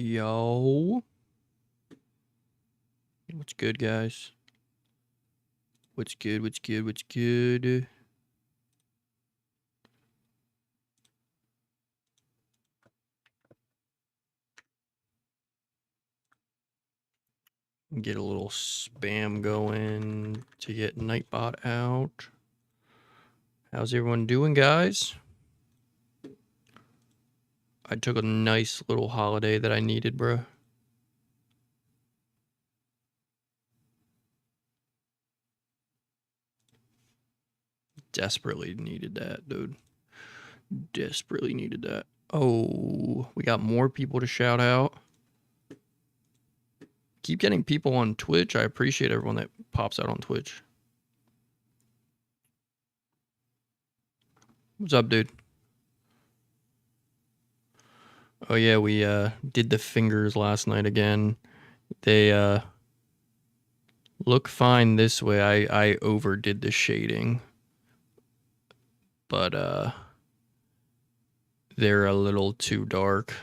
Yo. What's good, guys? What's good? What's good? What's good? Get a little spam going to get Nightbot out. How's everyone doing, guys? I took a nice little holiday that I needed, bro. Desperately needed that, dude. Desperately needed that. Oh, we got more people to shout out. Keep getting people on Twitch. I appreciate everyone that pops out on Twitch. What's up, dude? Oh yeah, we did the fingers last night again. They look fine this way. I overdid the shading. But they're a little too dark.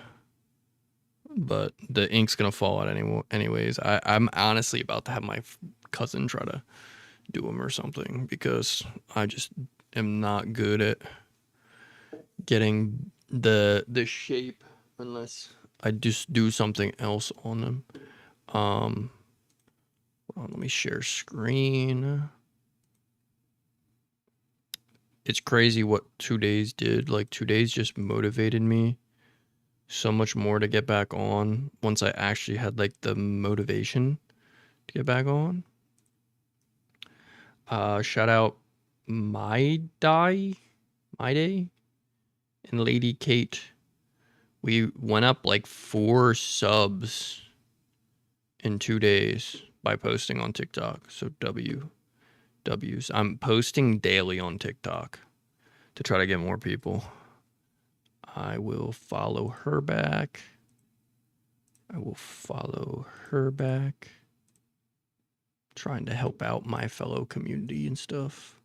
But the ink's gonna fall out anyways. I'm honestly about to have my cousin try to do them or something because I just am not good at getting the shape unless I just do something else on them. Let me share screen. It's crazy what 2 days did. Like 2 days just motivated me so much more to get back on once I actually had like the motivation to get back on. Shout out my day and Lady Kate. We went up like 4 subs in 2 days by posting on TikTok. So W's. I'm posting daily on TikTok to try to get more people. I will follow her back. Trying to help out my fellow community and stuff.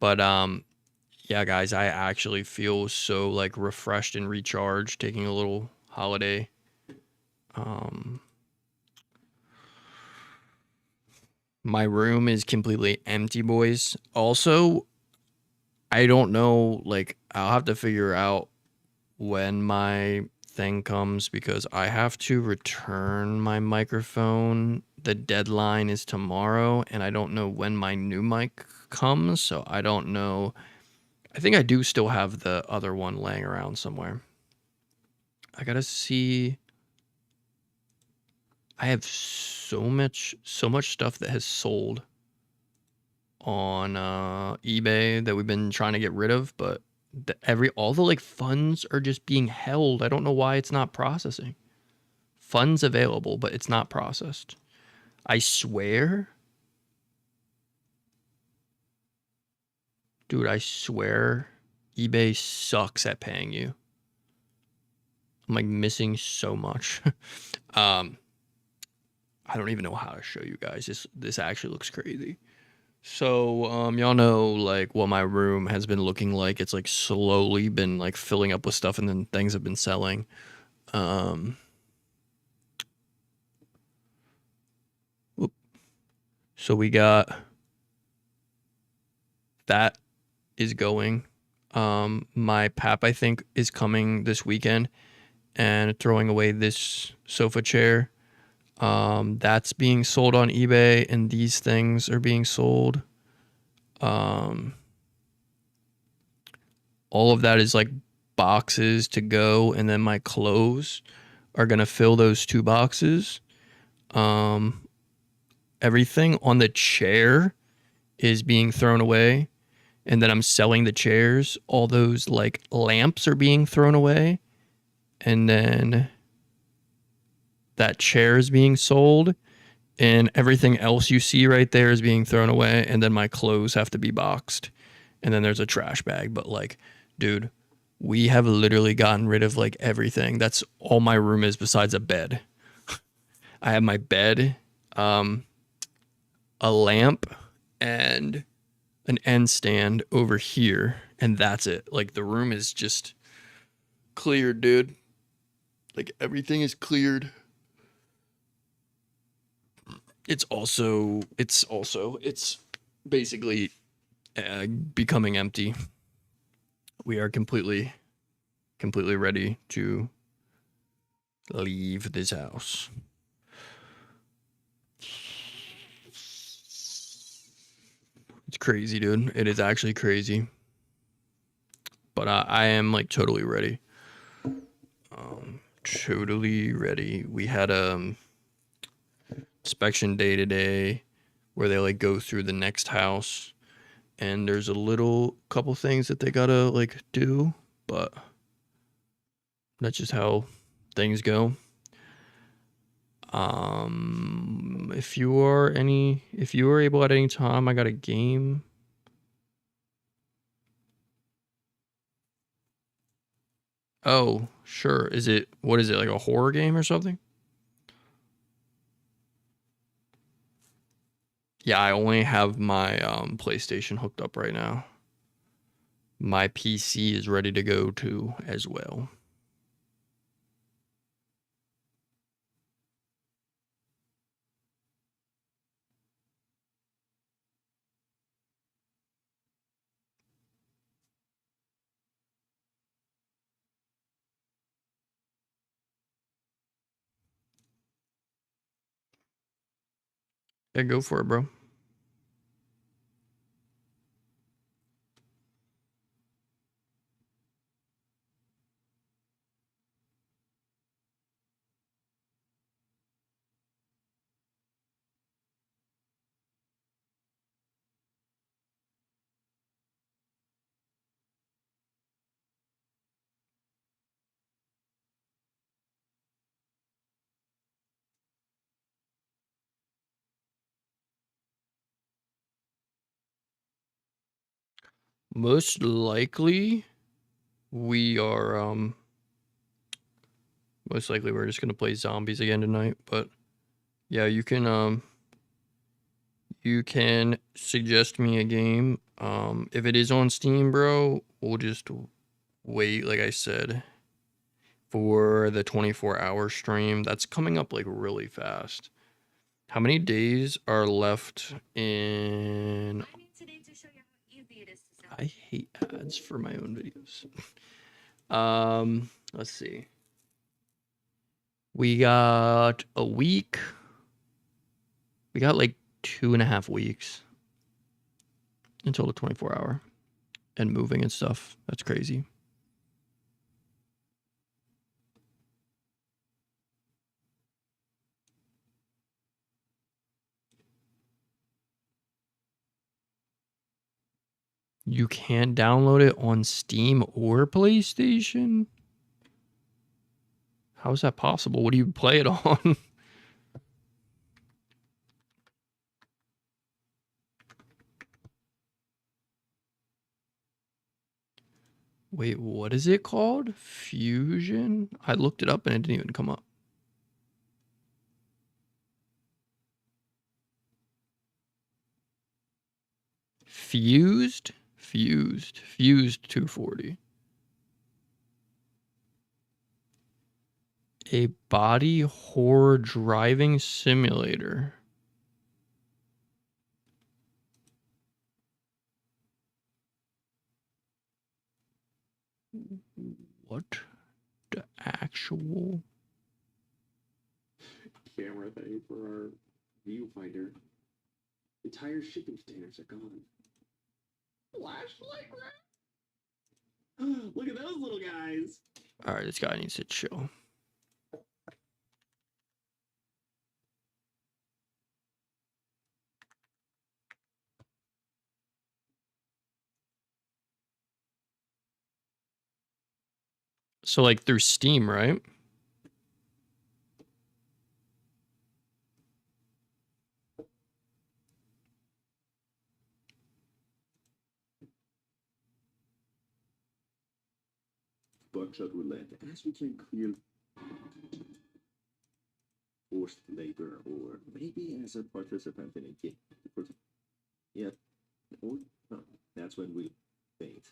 But yeah, guys, I actually feel so like refreshed and recharged taking a little holiday. My room is completely empty, boys. Also, I don't know, like I'll have to figure out when my thing comes because I have to return my microphone. The deadline is tomorrow and I don't know when my new mic comes, so I don't know. I think I do still have the other one laying around somewhere. I gotta see. I have so much stuff that has sold on eBay that we've been trying to get rid of, but all the like funds are just being held. I don't know why it's not processing. Funds available, but it's not processed. I swear. Dude, I swear eBay sucks at paying you. I'm like missing so much. I don't even know how to show you guys. This actually looks crazy. So, y'all know like what my room has been looking like. It's like slowly been like filling up with stuff and then things have been selling. So we got that is going. My pap, I think, is coming this weekend and throwing away this sofa chair. That's being sold on eBay and these things are being sold. All of that is like boxes to go, and then my clothes are gonna fill those 2 boxes. Everything on the chair is being thrown away, and then I'm selling the chairs. All those like lamps are being thrown away, and then that chair is being sold, and everything else you see right there is being thrown away, and then my clothes have to be boxed, and then there's a trash bag. But like, dude, we have literally gotten rid of like everything. That's all my room is besides a bed. I have my bed, a lamp, and an end stand over here, and that's it. Like the room is just cleared, dude. Like everything is cleared. It's basically becoming empty. We are completely ready to leave this house. It's crazy, dude. It is actually crazy. But I am like totally ready. Totally ready. We had inspection day today where they like go through the next house and there's a little couple things that they gotta like do, but that's just how things go. If you are able at any time, I got a game. Oh, sure. What is it, like a horror game or something? Yeah, I only have my PlayStation hooked up right now. My PC is ready to go too as well. Yeah, go for it, bro. Most likely we're just gonna play zombies again tonight, but yeah, you can suggest me a game. If it is on Steam, bro, we'll just wait, like I said, for the 24-hour stream. That's coming up like really fast. How many days are left in... I hate ads for my own videos. Let's see. We got a week. We got like 2.5 weeks until the 24-hour and moving and stuff. That's crazy. You can't download it on Steam or PlayStation? How is that possible? What do you play it on? Wait, what is it called? Fusion? I looked it up and it didn't even come up. Fused 240. A body horror driving simulator. What the actual? Camera thing for our viewfinder. Entire shipping containers are gone. Flashlight rack? Look at those little guys. All right, this guy needs to chill. So like through Steam, right? Buckshot roulette, as we can clear forced labor, or maybe as a participant in a game. Yeah, or no, that's when we faint.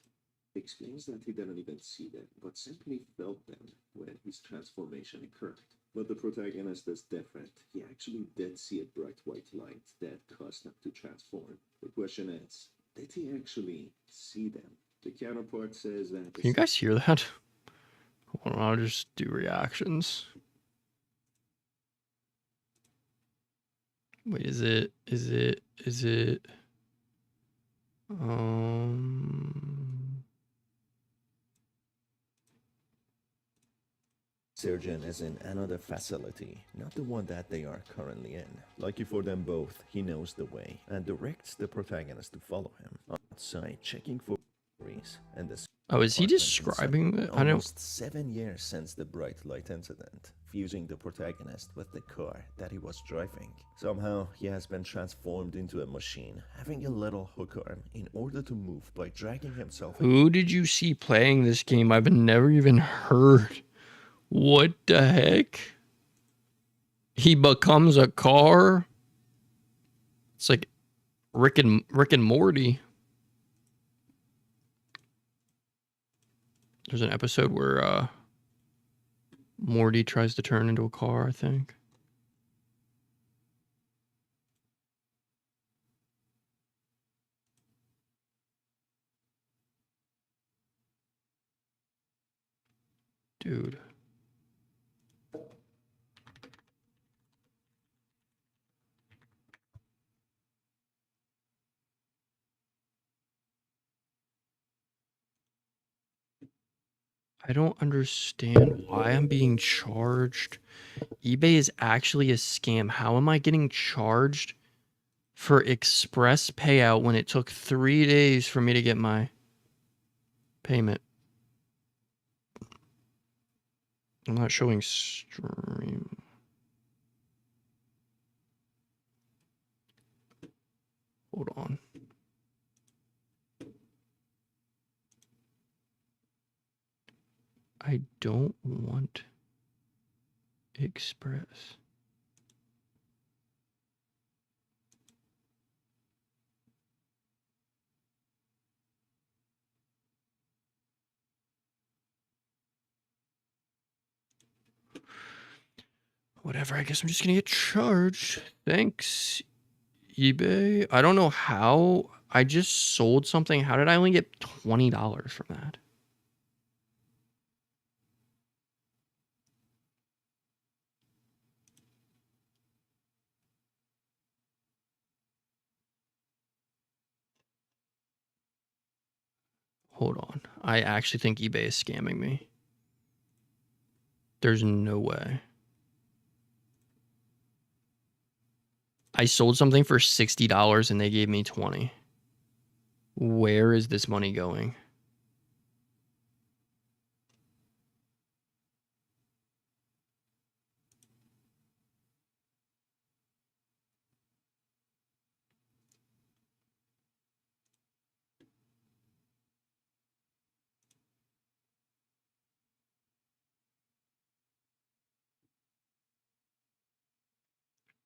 explains that he didn't even see them, but simply felt them when his transformation occurred. But the protagonist is different. He actually did see a bright white light that caused him to transform. The question is, did he actually see them? The counterpart says that Can you guys hear that? Hold on, I'll just do reactions. Wait, is it? surgeon is in another facility, not the one that they are currently in. Lucky for them both, he knows the way and directs the protagonist to follow him. Outside, checking for injuries, and the Oh, is he apartment describing inside. that? I don't. Almost 7 years since the bright light incident, fusing the protagonist with the car that he was driving. Somehow, he has been transformed into a machine, having a little hook arm in order to move by dragging himself. Who did you see playing this game? I've never even heard. What the heck? He becomes a car? It's like Rick and Morty. There's an episode where Morty tries to turn into a car, I think. Dude. I don't understand why I'm being charged. eBay is actually a scam. How am I getting charged for express payout when it took 3 days for me to get my payment? I'm not showing stream. Hold on. I don't want express. Whatever, I guess I'm just gonna get charged. Thanks, eBay. I don't know how. I just sold something. How did I only get $20 from that? Hold on. I actually think eBay is scamming me. There's no way. I sold something for $60 and they gave me 20. Where is this money going?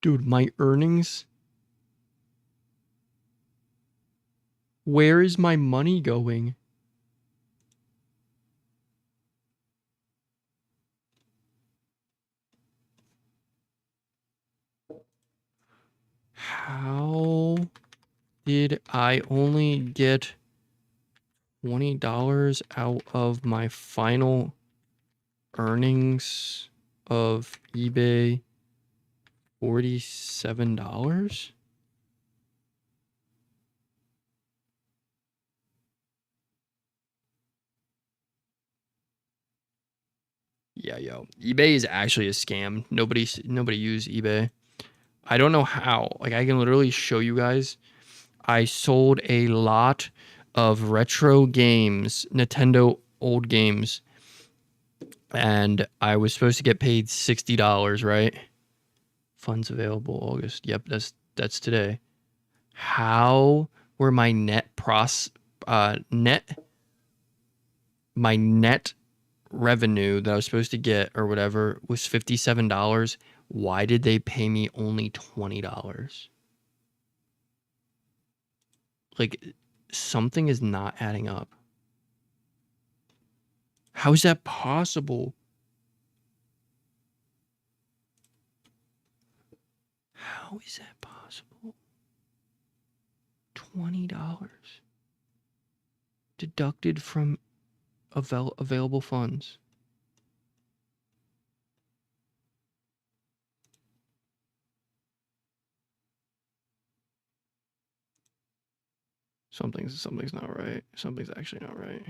Dude, my earnings. Where is my money going? How did I only get $20 out of my final earnings of eBay? $47? Yeah, yo. eBay is actually a scam. Nobody use eBay. I don't know how. Like, I can literally show you guys. I sold a lot of retro games, Nintendo old games, and I was supposed to get paid $60, right? Funds available August. Yep, that's today. How were my net my net revenue that I was supposed to get or whatever was $57. Why did they pay me only $20? Like, something is not adding up. How is that possible? How is that possible? $20 deducted from available funds. Something's not right. Something's actually not right.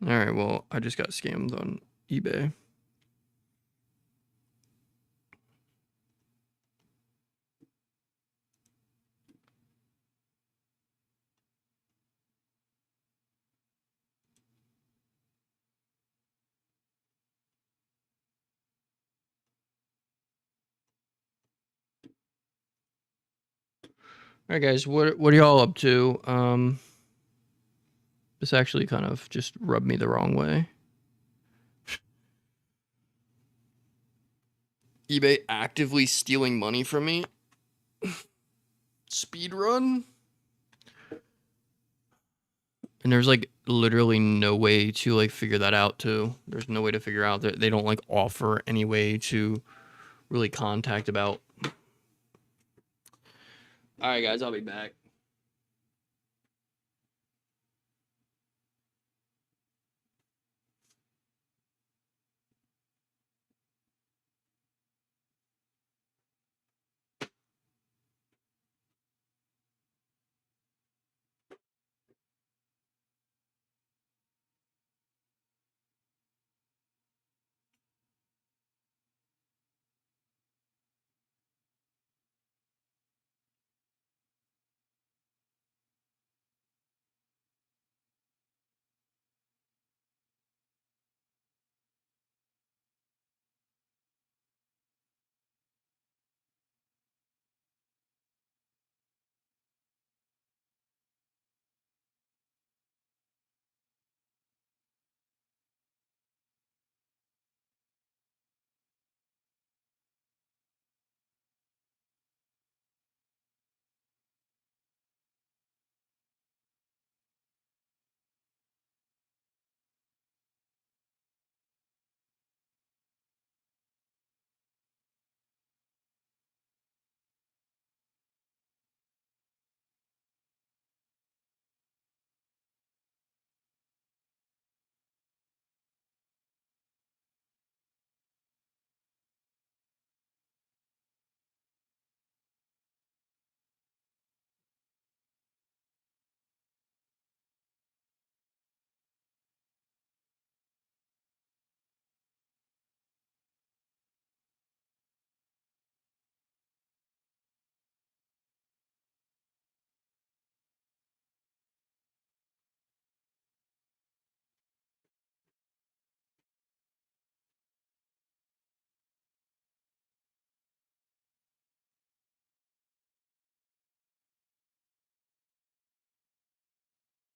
All right, well, I just got scammed on eBay. All right, guys, what are y'all up to? This actually kind of just rubbed me the wrong way. eBay actively stealing money from me. Speed run. And there's like literally no way to like figure that out too. There's no way to figure out that they don't like offer any way to really contact about. All right, guys, I'll be back.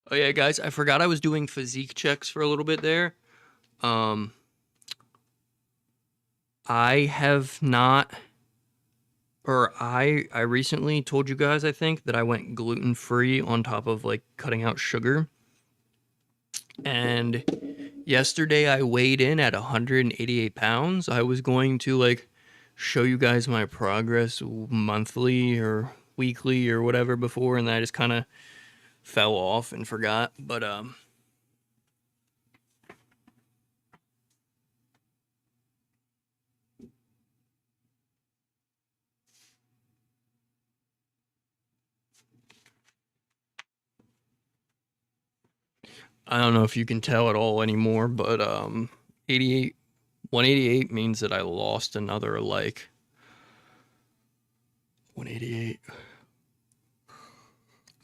Oh yeah, guys, I forgot I was doing physique checks for a little bit there. I have not, or I recently told you guys, I think, that I went gluten free on top of like cutting out sugar. And yesterday I weighed in at 188 pounds. I was going to like show you guys my progress monthly or weekly or whatever before, and then I just kind of fell off and forgot. But I don't know if you can tell at all anymore, but 88 188 means that I lost another like 188.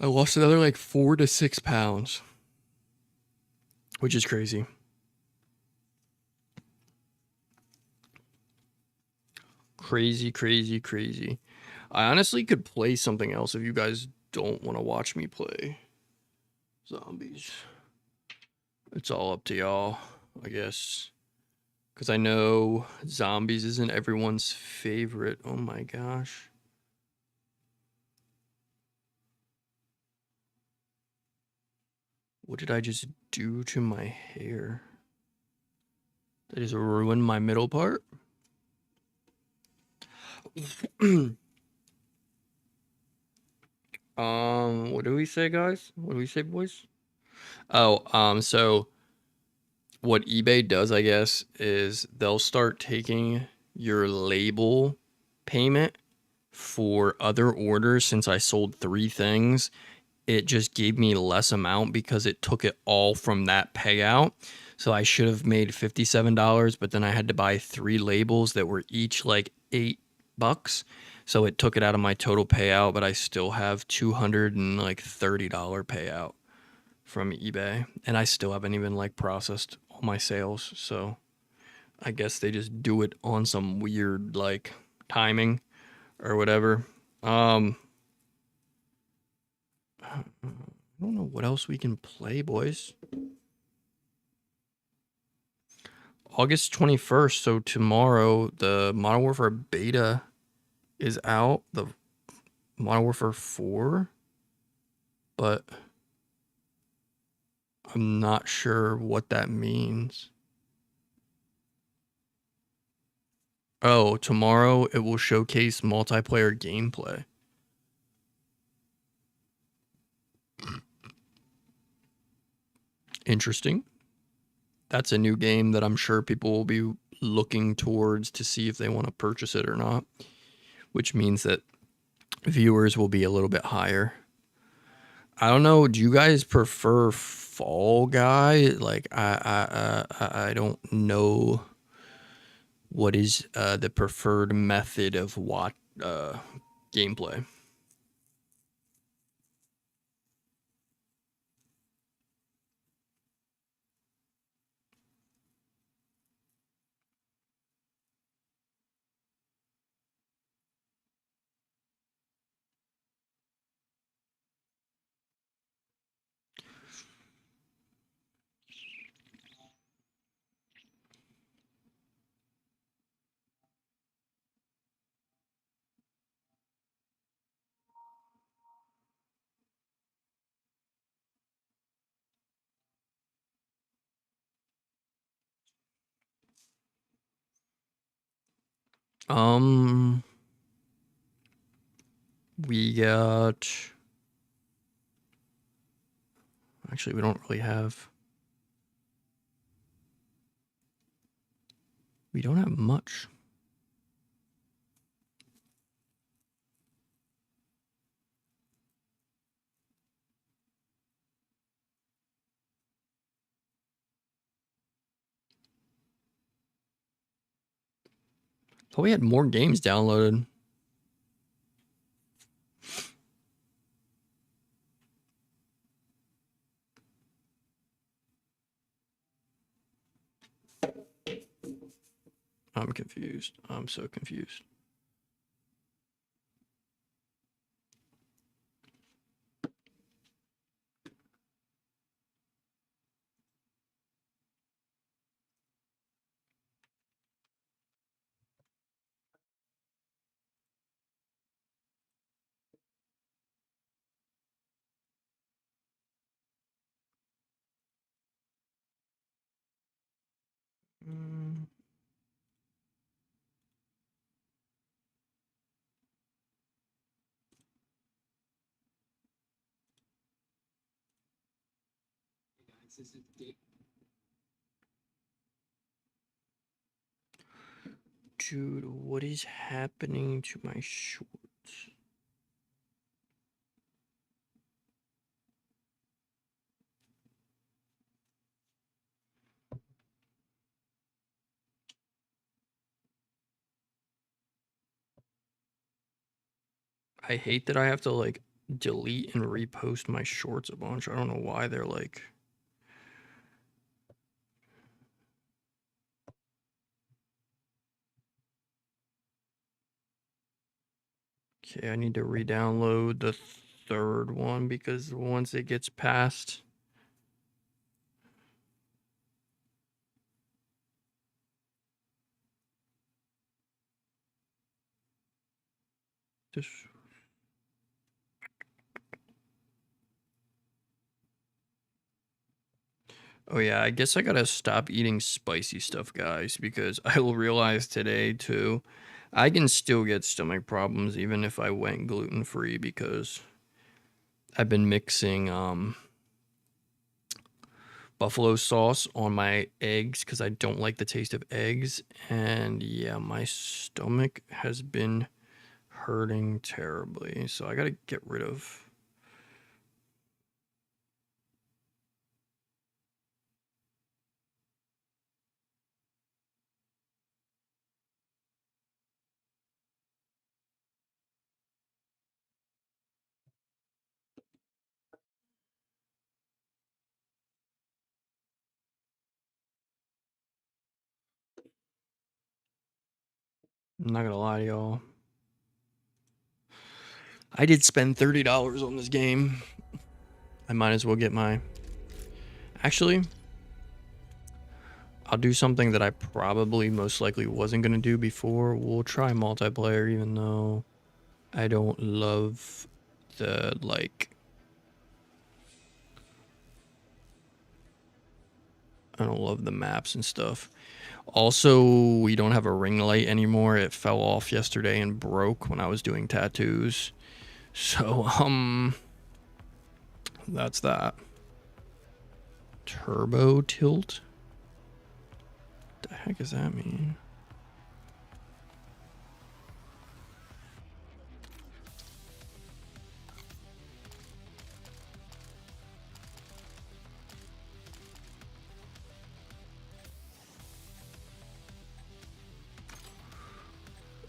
I lost another like 4 to 6 pounds, which is crazy. Crazy. I honestly could play something else if you guys don't want to watch me play zombies. It's all up to y'all, I guess. Because I know zombies isn't everyone's favorite. Oh my gosh. What did I just do to my hair? Did I just ruin my middle part? What do we say, guys? What do we say, boys? Oh, so what eBay does, I guess, is they'll start taking your label payment for other orders. Since I sold 3 things, it just gave me less amount because it took it all from that payout. So I should have made $57, but then I had to buy 3 labels that were each like $8. So it took it out of my total payout, but I still have $230 payout from eBay, and I still haven't even like processed all my sales. So I guess they just do it on some weird like timing or whatever. I don't know what else we can play, boys. August 21st, so tomorrow, the Modern Warfare beta is out, the Modern Warfare 4, but I'm not sure what that means. Oh, tomorrow it will showcase multiplayer gameplay. Interesting. That's a new game that I'm sure people will be looking towards to see if they want to purchase it or not, which means that viewers will be a little bit higher. I don't know. Do you guys prefer Fall Guy? Like, I don't know what is the preferred method of what gameplay. Um, we got. Actually, we don't really have. We don't have much. Thought we had more games downloaded. I'm confused. I'm so confused. Mm. Dude, what is happening to my shorts? I hate that I have to like delete and repost my shorts a bunch. I don't know why they're like. Okay, I need to re-download the 3rd one because once it gets past. This. Oh yeah, I guess I gotta stop eating spicy stuff, guys, because I will realize today too, I can still get stomach problems even if I went gluten-free because I've been mixing buffalo sauce on my eggs because I don't like the taste of eggs, and yeah, my stomach has been hurting terribly, so I gotta get rid of. I'm not gonna lie to y'all. I did spend $30 on this game. I might as well get my... Actually, I'll do something that I probably most likely wasn't going to do before. We'll try multiplayer even though I don't love the, like... I don't love the maps and stuff. Also, we don't have a ring light anymore. It fell off yesterday and broke when I was doing tattoos. So, that's that. Turbo tilt? What the heck does that mean?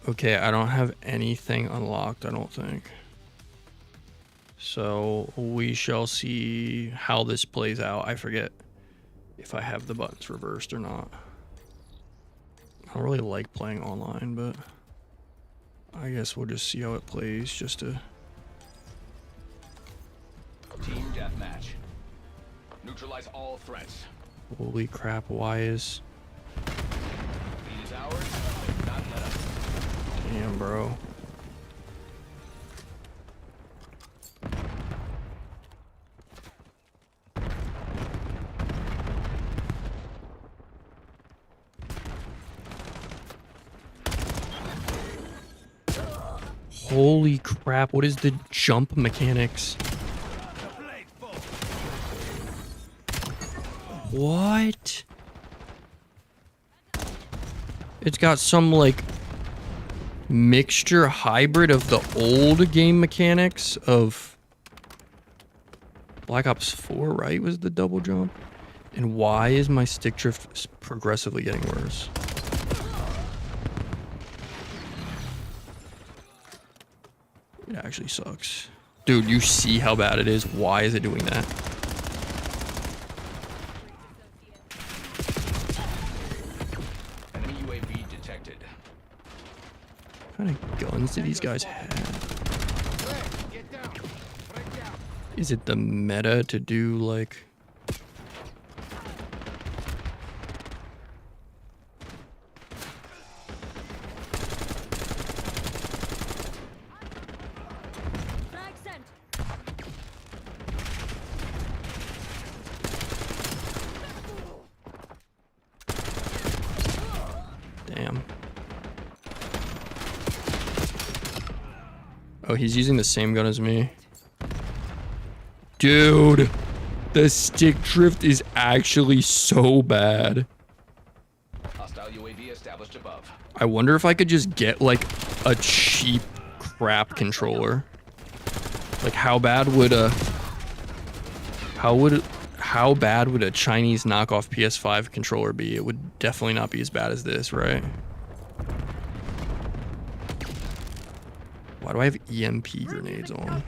Okay, I don't have anything unlocked, I don't think. So we shall see how this plays out. I forget if I have the buttons reversed or not. I don't really like playing online, but I guess we'll just see how it plays just to... Team deathmatch. Neutralize all threats. Holy crap, why is... Lead is ours. Not let us. Damn, bro. Holy crap, what is the jump mechanics? What? It's got some, like, mixture hybrid of the old game mechanics of Black Ops 4, right? Was the double jump? And why is my stick drift progressively getting worse? It actually sucks. Dude, you see how bad it is? Why is it doing that? Enemy UAV detected. What kind of guns do these guys have? Is it the meta to do, like... Damn. Oh, he's using the same gun as me. Dude, the stick drift is actually so bad. Hostile UAV established above. I wonder if I could just get, like, a cheap crap controller. Like, how bad would a... How bad would a Chinese knockoff PS5 controller be? It would definitely not be as bad as this, right? Why do I have EMP grenades on?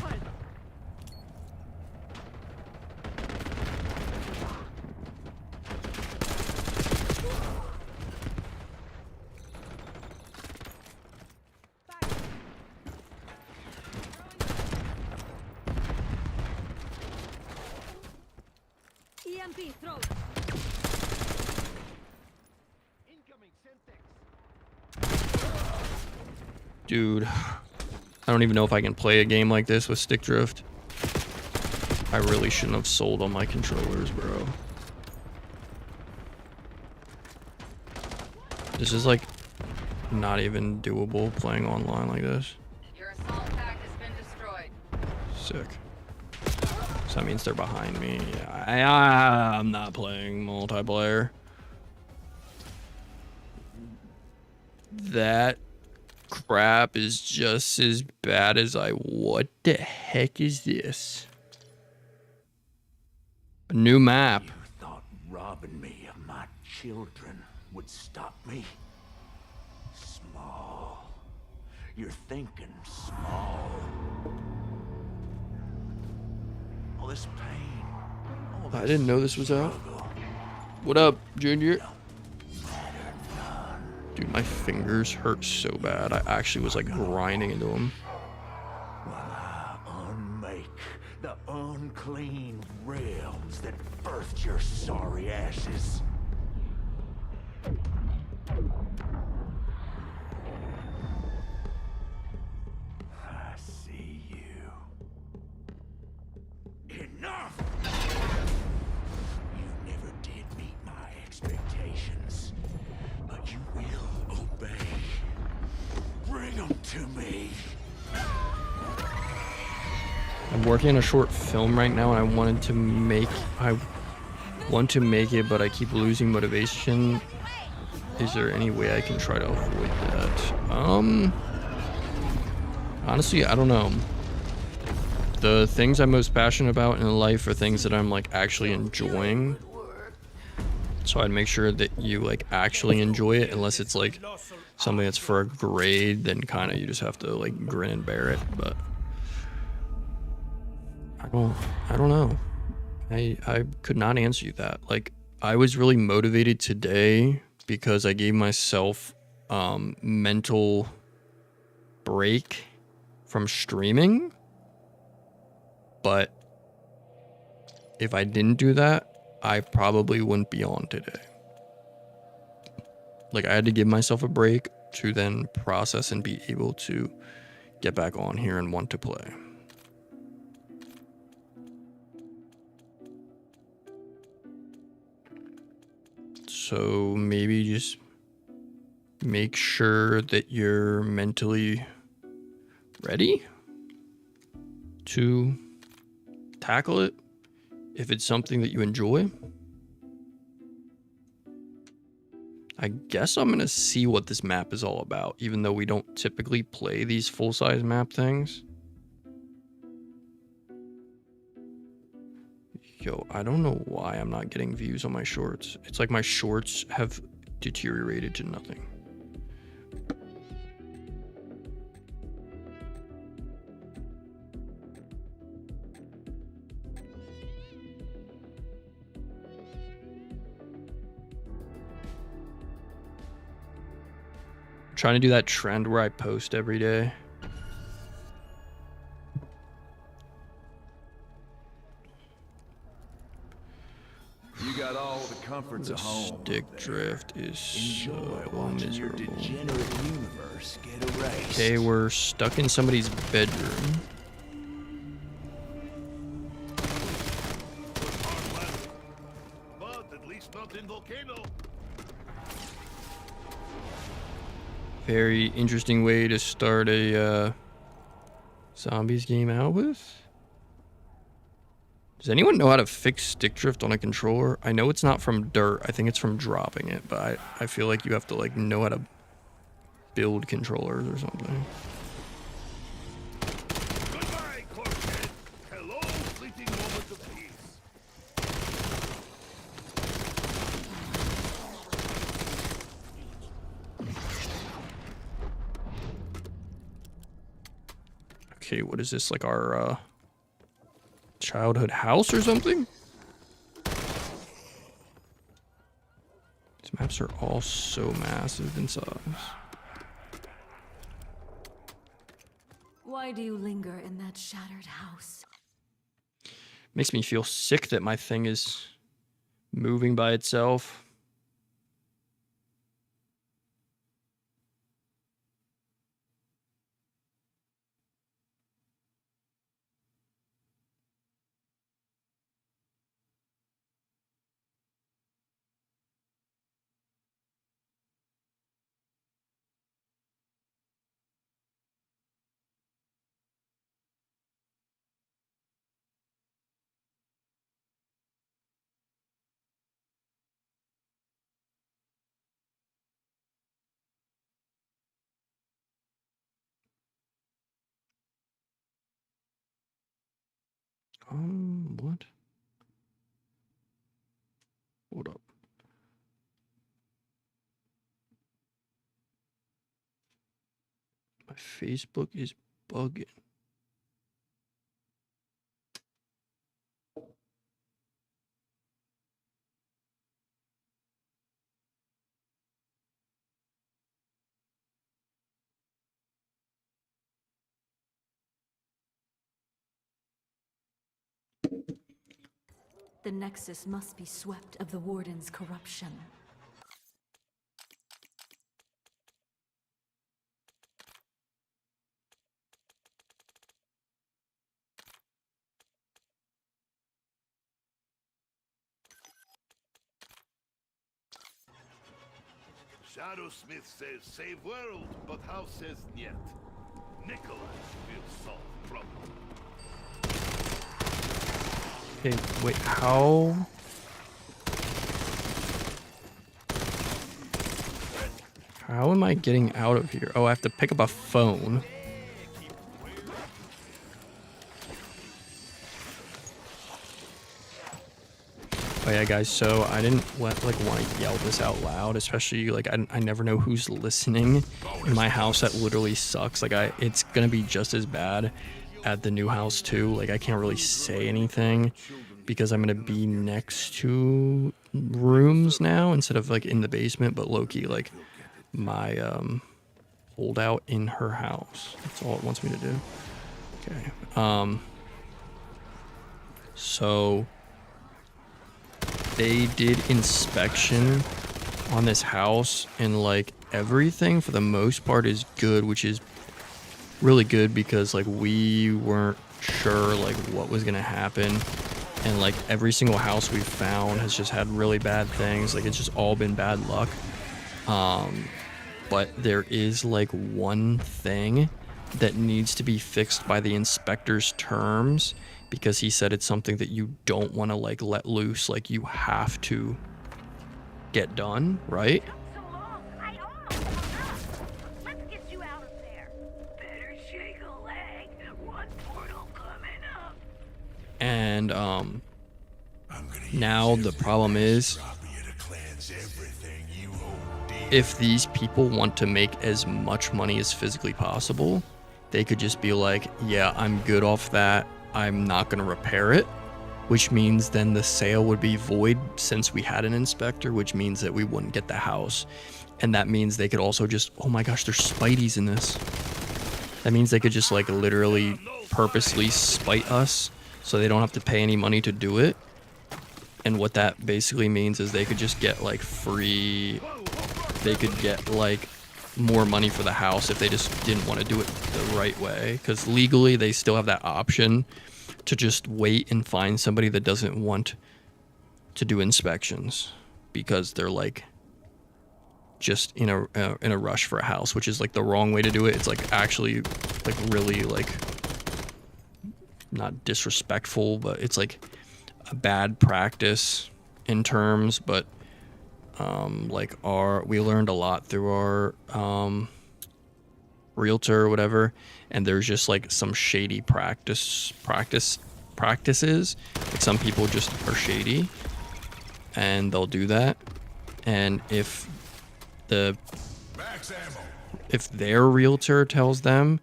EMP throw. Dude. I don't even know if I can play a game like this with stick drift. I really shouldn't have sold on my controllers, bro. This is like not even doable playing online like this. Your assault pack has been destroyed. Sick. So that means they're behind me. Yeah, I'm not playing multiplayer. That crap is just as bad as what the heck is this? A new map. You thought robbing me of my children would stop me? Small. You're thinking small. All this pain. All I this didn't know this was out. struggle. What up, Junior? Dude, my fingers hurt so bad. I actually was like grinding into them. Unmake the unclean realms that birthed your sorry ashes. I see you. Enough! You never did meet my expectations, but you will obey. Bring them to me. I'm working on a short film right now and I want to make it, but I keep losing motivation. Is there any way I can try to avoid that? Honestly, I don't know. The things I'm most passionate about in life are things that I'm like actually enjoying. So I'd make sure that you like actually enjoy it, unless it's like something that's for a grade, then kind of you just have to like grin and bear it. But I don't know. I could not answer you that. Like, I was really motivated today because I gave myself mental break from streaming. But if I didn't do that, I probably wouldn't be on today. Like, I had to give myself a break to then process and be able to get back on here and want to play. So maybe just make sure that you're mentally ready to tackle it if it's something that you enjoy. I guess I'm gonna see what this map is all about, even though we don't typically play these full-size map things. Yo, I don't know why I'm not getting views on my shorts. It's like my shorts have deteriorated to nothing. I'm trying to do that trend where I post every day. You got all the comforts The of home. stick up there. drift is Enjoy so watching your miserable. degenerate universe get erased. Okay, we're stuck in somebody's bedroom. But at least not in volcano. Very interesting way to start a zombies game out with. Does anyone know how to fix stick drift on a controller? I know it's not from dirt. I think it's from dropping it, but I feel like you have to like know how to build controllers or something. Goodbye, Corkhead. Hello, fleeting moment of peace. Okay, what is this, like our childhood house or something? These maps are all so massive in size. Why do you linger in that shattered house? Makes me feel sick that my thing is moving by itself. What? Hold up. My Facebook is bugging. The Nexus must be swept of the Warden's corruption. Shadowsmith says save world, but House says niet. Nicholas will solve problem. Okay, wait, how? How am I getting out of here? Oh, I have to pick up a phone. Oh yeah, guys, so I didn't want to yell this out loud, especially like I never know who's listening in my house. That literally sucks. Like it's gonna be just as bad at the new house too. Like I can't really say anything because I'm gonna be next to rooms now instead of like in the basement, but low-key like my holdout in her house. That's all it wants me to do. Okay. So they did inspection on this house and like everything for the most part is good, which is really good because like we weren't sure like what was gonna happen, and like every single house we found has just had really bad things. Like it's just all been bad luck. But there is like one thing that needs to be fixed by the inspector's terms, because he said it's something that you don't want to like let loose, like you have to get done, right? So long. I almost hung up. Let's get you out of there. Better shake a leg. One portal coming up. And I'm gonna now use the every problem is, drop of you to cleanse everything you hold dear. if these people want to make as much money as physically possible, they could just be like, yeah, I'm good off that. I'm not going to repair it, which means then the sale would be void since we had an inspector, which means that we wouldn't get the house. And that means they could also just, oh my gosh, there's Spideys in this. That means they could just like literally purposely spite us so they don't have to pay any money to do it. And what that basically means is they could just get like free, they could get like more money for the house if they just didn't want to do it the right way, because legally they still have that option to just wait and find somebody that doesn't want to do inspections because they're like just in a rush for a house, which is like the wrong way to do it. It's like actually like really like not disrespectful, but it's like a bad practice in terms. But like we learned a lot through our realtor or whatever, and there's just like some shady practices. Like some people just are shady and they'll do that, and if their realtor tells them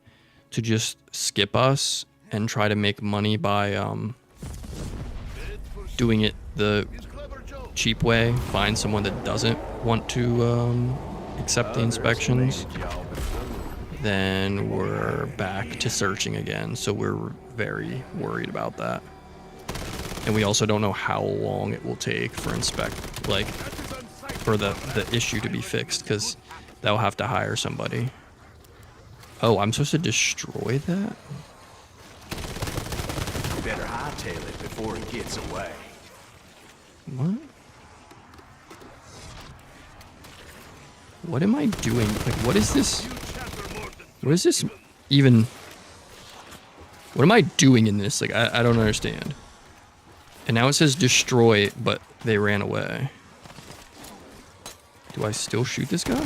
to just skip us and try to make money by doing it the cheap way, find someone that doesn't want to accept the inspections, then we're back to searching again. So we're very worried about that. And we also don't know how long it will take for the issue to be fixed, because they'll have to hire somebody. Oh, I'm supposed to destroy that? Better hightail it before it gets away. What? What am I doing? Like, what is this? What is this even? What am I doing in this? Like, I don't understand. And now it says destroy, but they ran away. Do I still shoot this guy?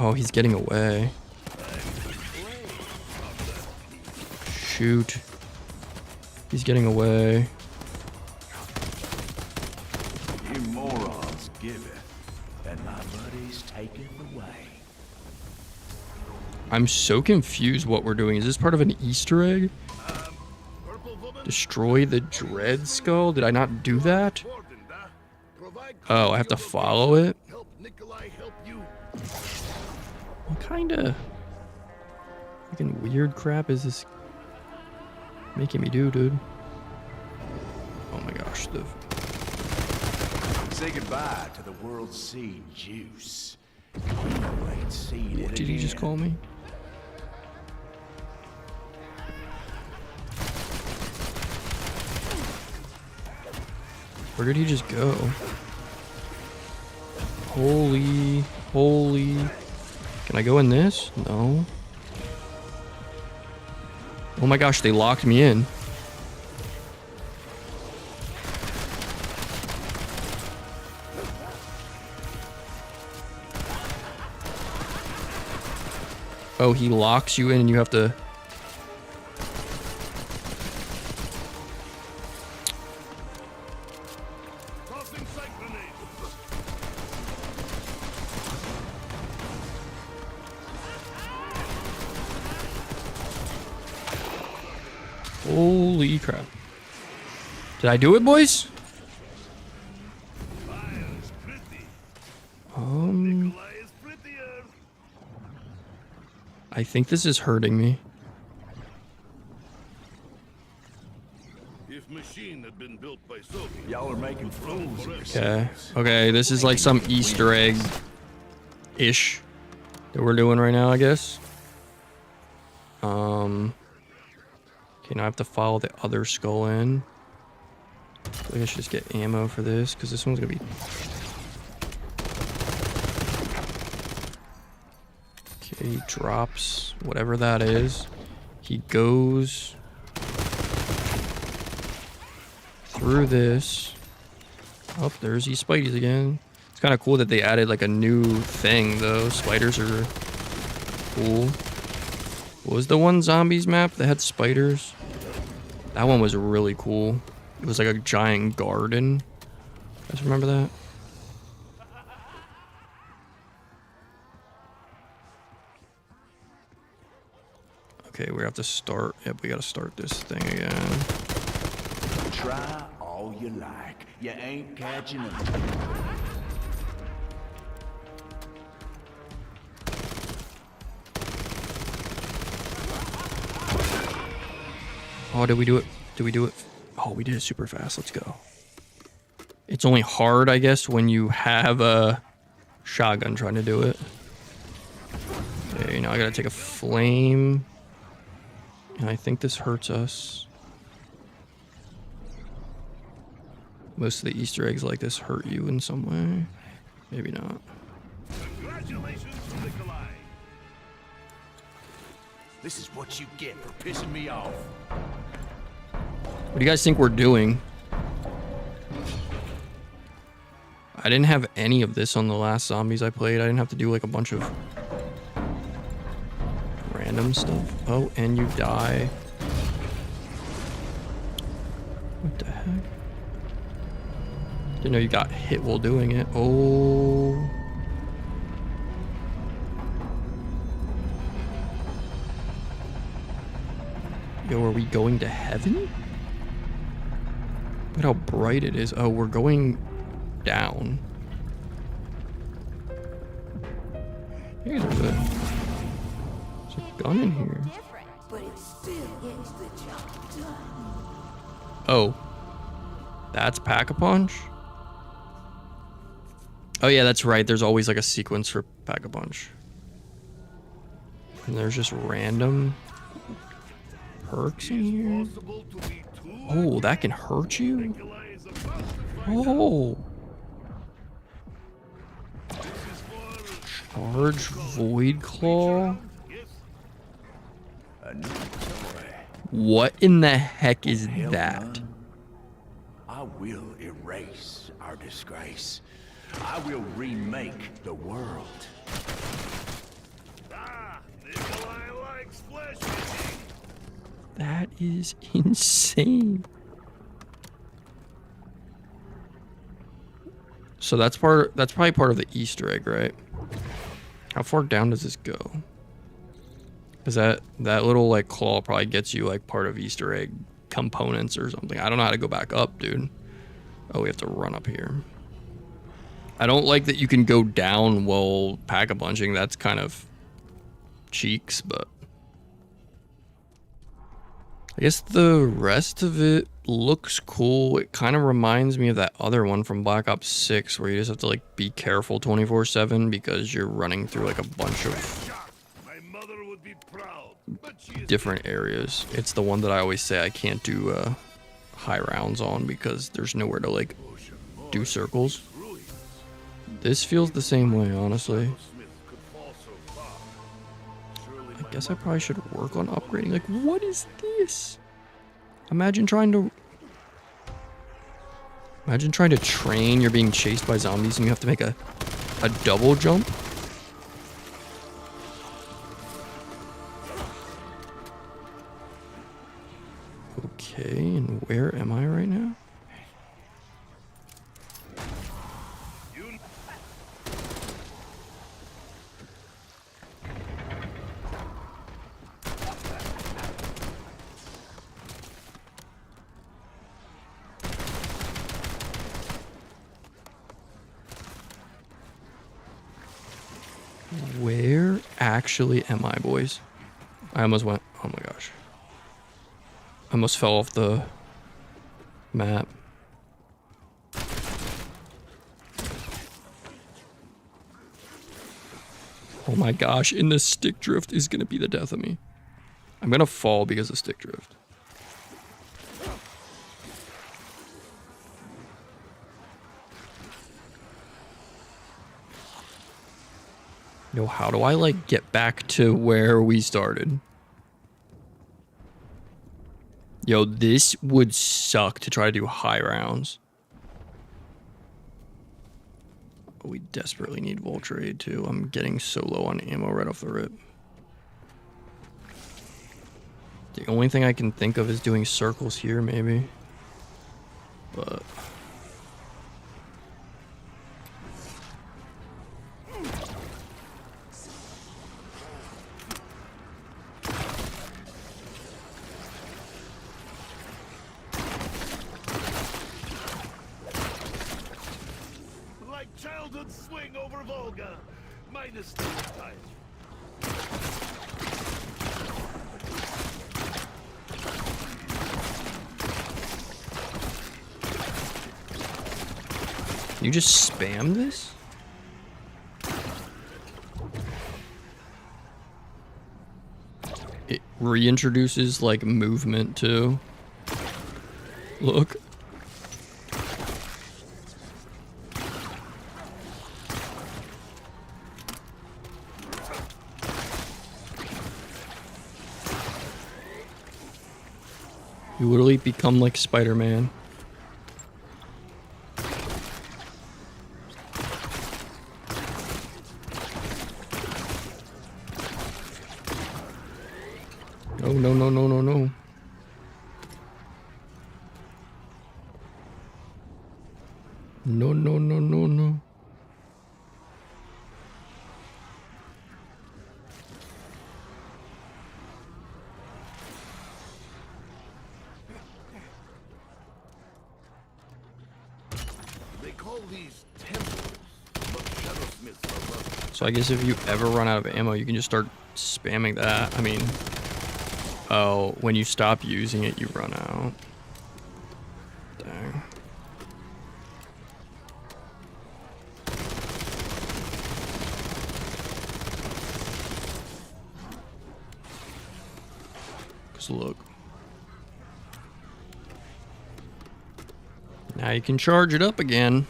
Oh, he's getting away. Shoot. He's getting away. You morons give it, and my buddies take it away. I'm so confused what we're doing. Is this part of an Easter egg? Destroy the Dread Skull? Did I not do that? Oh, I have to follow it? What kind of fucking weird crap is this making me do, dude? Oh my gosh, the... Say goodbye to the world seed juice. You ain't seen What it did he just again. call me? Where did he just go? Holy. Can I go in this? No. Oh my gosh, they locked me in. Oh, he locks you in and you have to... Holy crap. Did I do it, boys? I think this is hurting me. If machine had been built by Soviets, Y'all are making fools of yourselves. Okay. Okay, this is like some Easter egg-ish that we're doing right now, I guess. Okay, now I have to follow the other skull in. I feel like I should just get ammo for this, because this one's gonna be... Okay, he drops whatever that is. He goes through this. Oh, there's these Spideys again. It's kind of cool that they added like a new thing, though. Spiders are cool. What was the one zombies map that had spiders? That one was really cool. It was like a giant garden. You guys remember that? Okay, we have to start. Yep, we gotta start this thing again. Try all you like. You ain't catching them. Oh, did we do it? Did we do it? Oh, we did it super fast. Let's go. It's only hard, I guess, when you have a shotgun trying to do it. Okay, now I gotta take a flame. And I think this hurts us. Most of the Easter eggs like this hurt you in some way. Maybe not. congratulations, Nikolai. This is what you get for pissing me off. What do you guys think we're doing? I didn't have any of this on the last zombies I played. I didn't have to do like a bunch of random stuff. Oh, and you die. What the heck? Didn't know you got hit while doing it. Oh. Yo, are we going to heaven? Look at how bright it is. Oh, we're going down. Hey, there's a gun in here. But it still gets the job done. Oh. That's Pack-a-Punch? Oh yeah, that's right. There's always like a sequence for Pack-a-Punch. And there's just random perks in here. Possible to be too. Oh, that can hurt you? Nikolai is about to find Oh. this is for Charge Void Claw? yes. A new toy. What in the heck is Hell that? none. I will erase our disgrace. I will remake the world. flesh eating. That is insane. So that's probably part of the Easter egg, right? How far down does this go? Cause that little like claw probably gets you like part of Easter egg components or something. I don't know how to go back up, dude. Oh, we have to run up here. I don't like that you can go down while pack-a-punching. That's kind of cheeks, but I guess the rest of it looks cool. It kind of reminds me of that other one from Black Ops 6 where you just have to like be careful 24/7 because you're running through like a bunch of Shot. My mother would be proud, but she is different areas. It's the one that I always say I can't do high rounds on because there's nowhere to like do circles. ruined. This feels the same way, honestly. Smith could fall so far. Surely I my guess I probably should work on upgrading. Like, what is this? Imagine trying to train. You're being chased by zombies and you have to make a double jump. Okay, and where am I right now? You Where actually am I, boys? I almost went. Oh my gosh. I almost fell off the map. Oh my gosh, and the stick drift is gonna be the death of me. I'm gonna fall because of stick drift. Yo, how do I like get back to where we started? Yo, this would suck to try to do high rounds. We desperately need Vulture Aid too. I'm getting so low on ammo right off the rip. The only thing I can think of is doing circles here, maybe. But like childhood swing over Volga, minus the time. can you just spam this? It reintroduces like movement too. Look. You literally become like Spider-Man. No, no, no, no, no, no. No, no, no, no, no. They call these temples, but Shadowsmiths are rough. So I guess if you ever run out of ammo, you can just start spamming that. I mean, oh, when you stop using it, you run out. Dang. Cause look. Now you can charge it up again.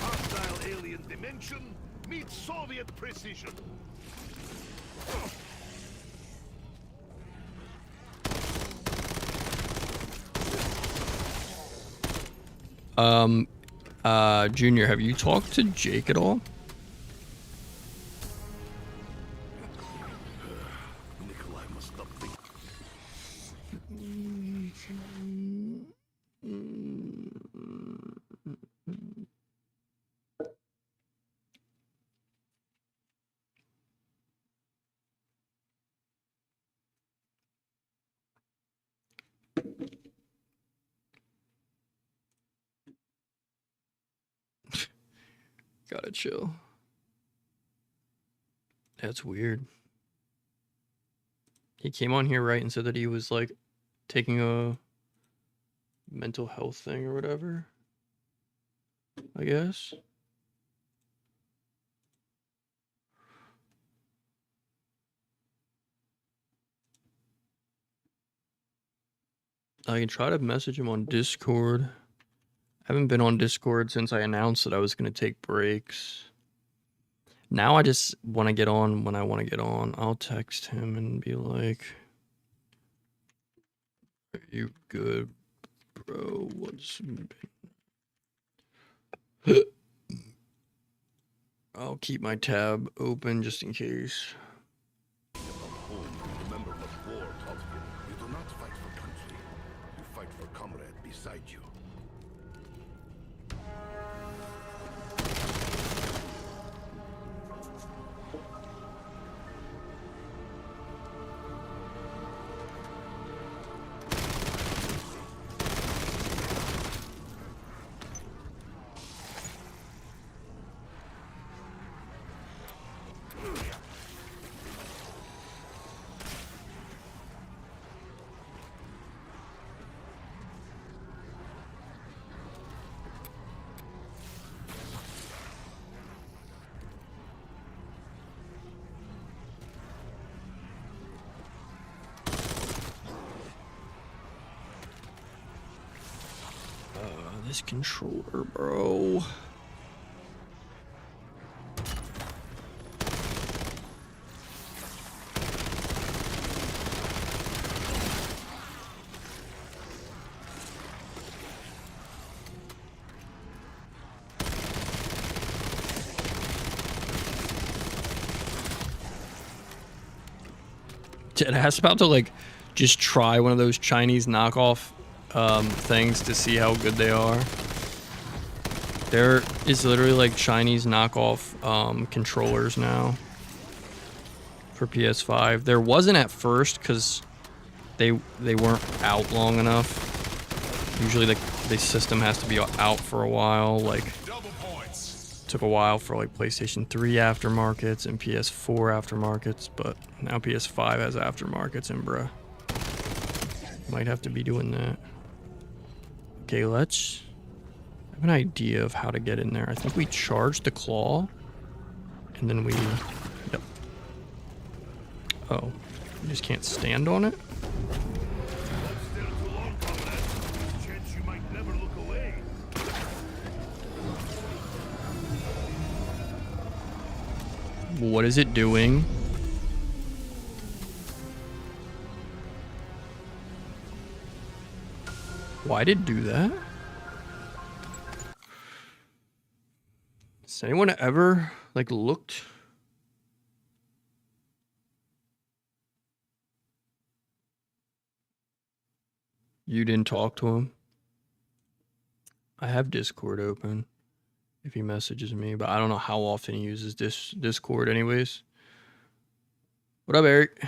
Hostile alien dimension meets Soviet precision. Junior, have you talked to Jake at all? Nikolai must stop thinking. Gotta chill. That's weird. He came on here, right, and said that he was like taking a mental health thing or whatever, I guess. I can try to message him on Discord. I haven't been on Discord since I announced that I was going to take breaks. Now I just want to get on when I want to get on. I'll text him and be like, "Are you good, bro? What's been..." I'll keep my tab open just in case. At home, remember what war taught you. You do not fight for country. You fight for comrade beside you. This controller, bro. Deadass about to like just try one of those Chinese knockoff things to see how good they are. There is literally like Chinese knockoff controllers now for PS5. There wasn't at first because they weren't out long enough. Usually the system has to be out for a while. Like took a while for like PlayStation 3 aftermarkets and PS4 aftermarkets, but now PS5 has aftermarkets, and bruh, might have to be doing that. Okay, let's have an idea of how to get in there. I think we charge the claw, and then we... Yep. Oh, you just can't stand on it? What is it doing? Why did it do that? Has anyone ever like looked? You didn't talk to him? I have Discord open if he messages me, but I don't know how often he uses Discord anyways. What up, Eric?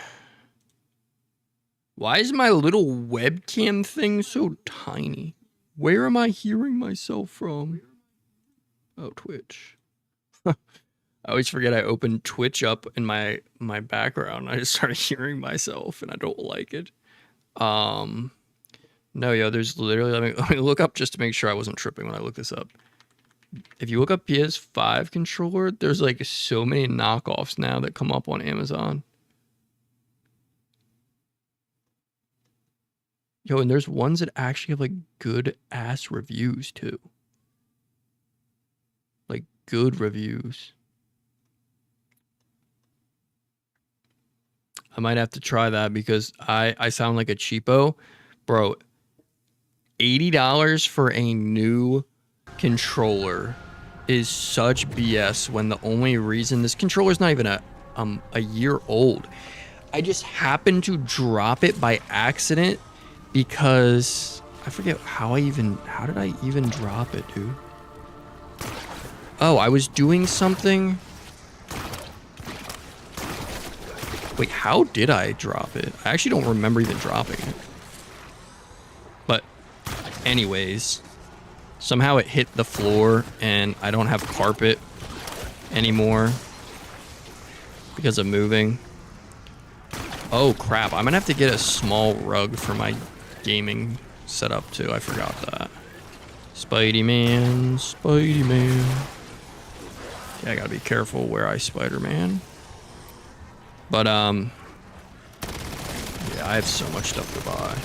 Why is my little webcam thing so tiny? Where am I hearing myself from? Oh, Twitch. I always forget I opened Twitch up in my background. I just started hearing myself and I don't like it. No, yo, there's literally, let me look up just to make sure I wasn't tripping when I looked this up. If you look up PS5 controller, there's like so many knockoffs now that come up on Amazon. Yo, and there's ones that actually have like good ass reviews too. Like good reviews. I might have to try that because I sound like a cheapo. Bro, $80 for a new controller is such BS when the only reason this controller is not even a year old. I just happened to drop it by accident because I forget how did I even drop it, dude? Oh, I was doing something. Wait, how did I drop it? I actually don't remember even dropping it. But anyways, somehow it hit the floor and I don't have carpet anymore because of moving. Oh crap, I'm gonna have to get a small rug for my gaming setup too. I forgot that. Spidey Man, Spidey Man. Yeah, I gotta be careful where I Spider-Man. But yeah, I have so much stuff to buy.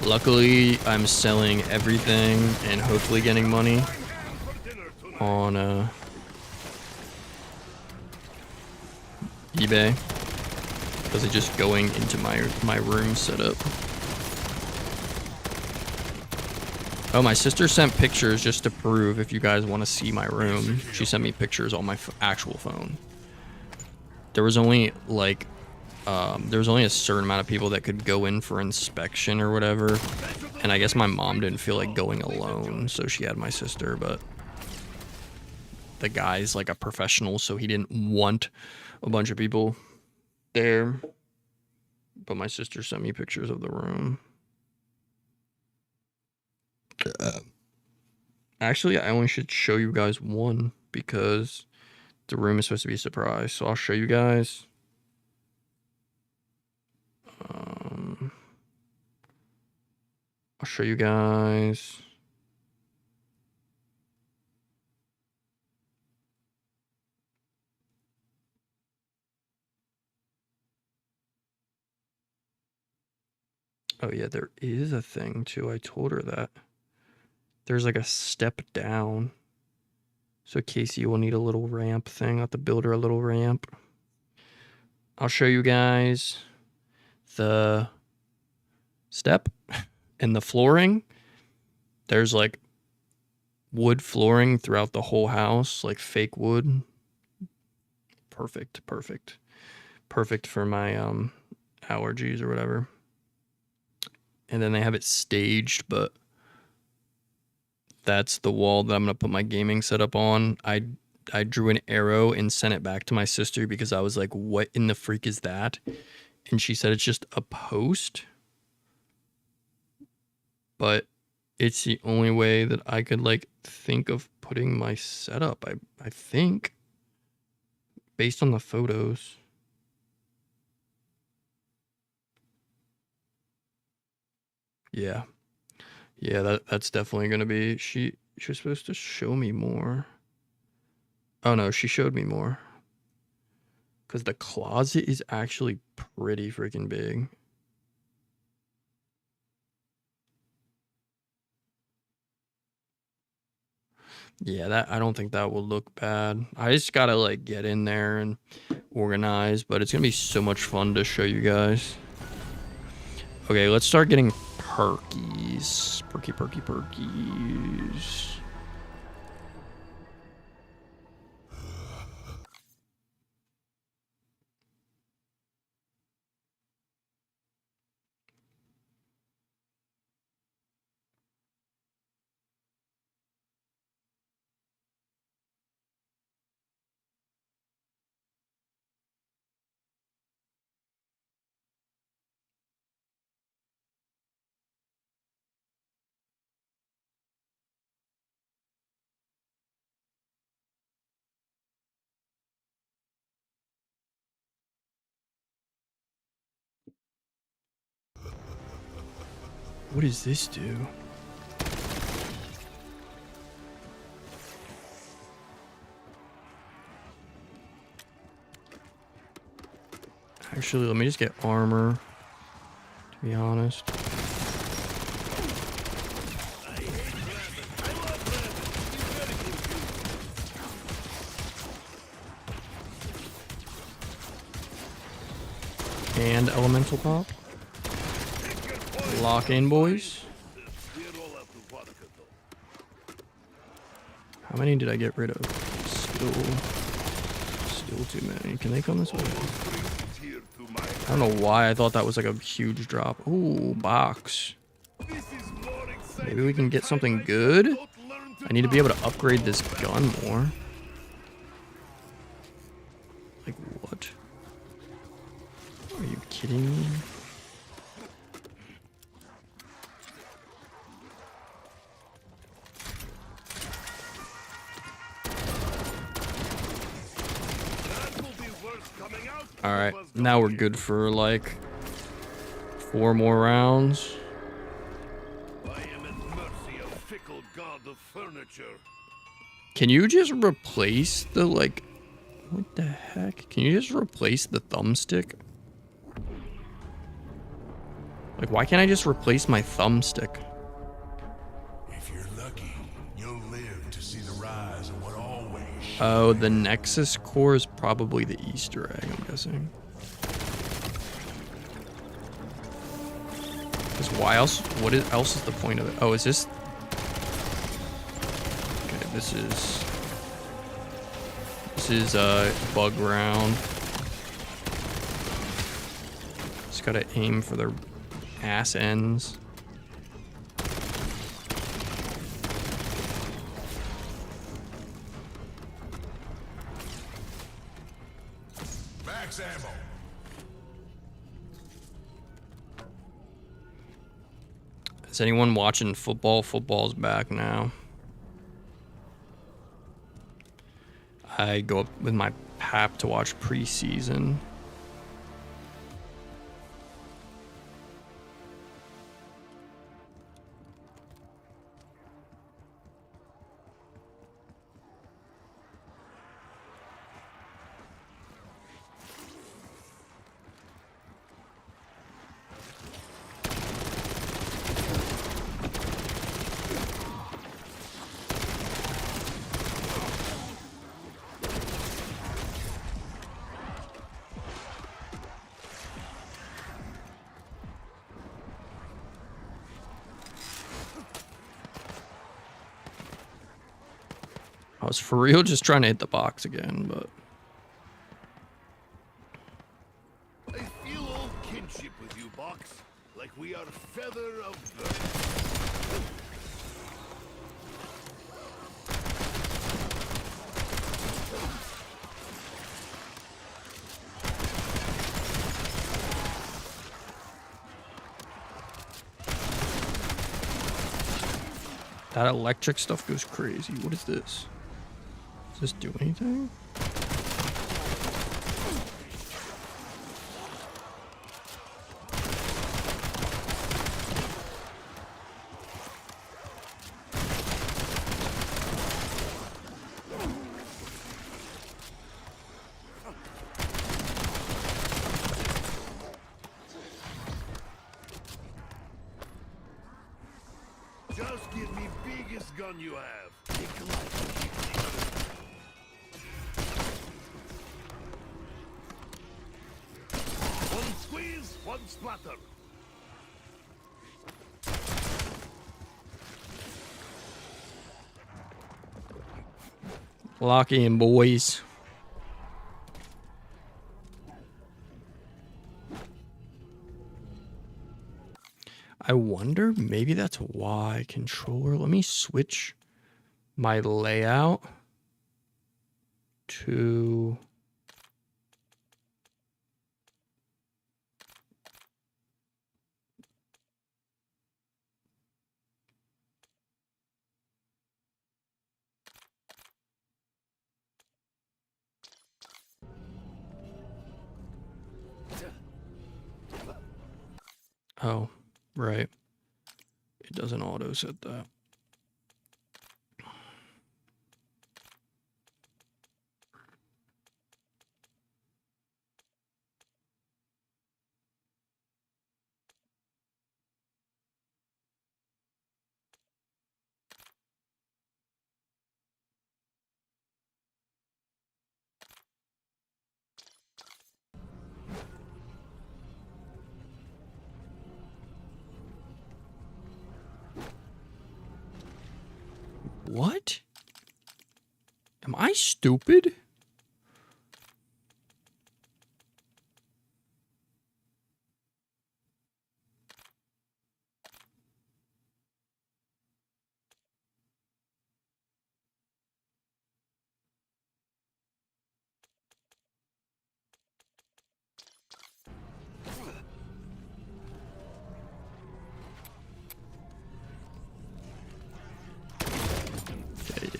Luckily, I'm selling everything and hopefully getting money on eBay. Because it's just going into my room setup. Oh, my sister sent pictures just to prove if you guys want to see my room. She sent me pictures on my actual phone. There was only like, there was only a certain amount of people that could go in for inspection or whatever. And I guess my mom didn't feel like going alone, so she had my sister, but the guy's like a professional, so he didn't want a bunch of people there. But my sister sent me pictures of the room. Actually, I only should show you guys one because the room is supposed to be a surprise. So I'll show you guys. I'll show you guys. Oh yeah, there is a thing too. I told her that. There's like a step down. So Casey will need a little ramp thing. I'll have to build her a little ramp. I'll show you guys the step and the flooring. There's like wood flooring throughout the whole house, like fake wood. Perfect, perfect. Perfect for my allergies or whatever. And then they have it staged, but that's the wall that I'm going to put my gaming setup on. I drew an arrow and sent it back to my sister because I was like, what in the freak is that? And she said it's just a post. But it's the only way that I could like think of putting my setup. I think based on the photos. Yeah. Yeah, that's definitely going to be she was supposed to show me more. Oh no, she showed me more. Cuz the closet is actually pretty freaking big. Yeah, that I don't think that will look bad. I just got to like get in there and organize, but it's going to be so much fun to show you guys. Okay, let's start getting perkies. Perkies. What does this do? Actually, let me just get armor, to be honest. And elemental pop. Lock in, boys. How many did I get rid of? Still too many. Can they come this way? I don't know why I thought that was like a huge drop. Ooh, box. Maybe we can get something good? I need to be able to upgrade this gun more. Like what? Are you kidding me? Alright, now we're good for like 4 more rounds. I am at mercy of fickle god of furniture. Can you just replace the like... What the heck? Can you just replace the thumbstick? Like, why can't I just replace my thumbstick? If you're lucky, you'll live to see the rise of what always. Oh, the Nexus core is probably the Easter egg, I'm guessing. Because why else? What else is the point of it? Oh, is this... Okay, this is bug round. Just gotta aim for the ass ends. Max ammo. Is anyone watching football? Football's back now. I go up with my pap to watch preseason. I was for real just trying to hit the box again, but... I feel old kinship with you, Box. Like we are feather of the... That electric stuff goes crazy. What is this? Does this do anything? Just give me biggest gun you have. One squeeze, one splatter. Locky and boys. I wonder, maybe that's why controller. Let me switch my layout to... Oh, right. It doesn't auto set that. What? I stupid?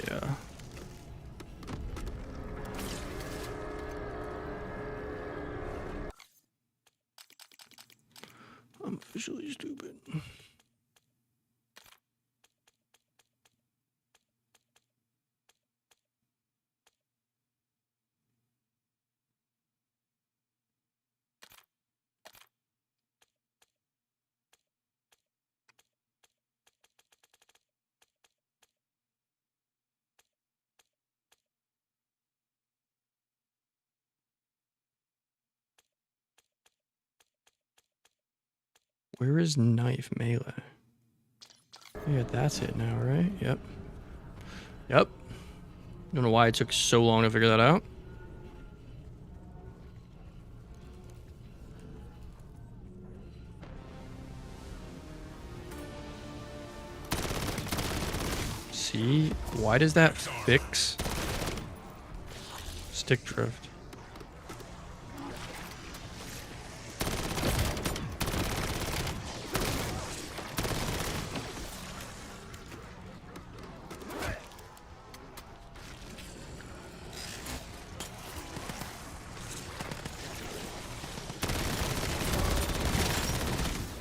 Yeah. I'm officially stupid. Where is knife melee? Yeah, that's it now, right? Yep. Yep. Don't know why it took so long to figure that out. See? Why does that fix stick drift?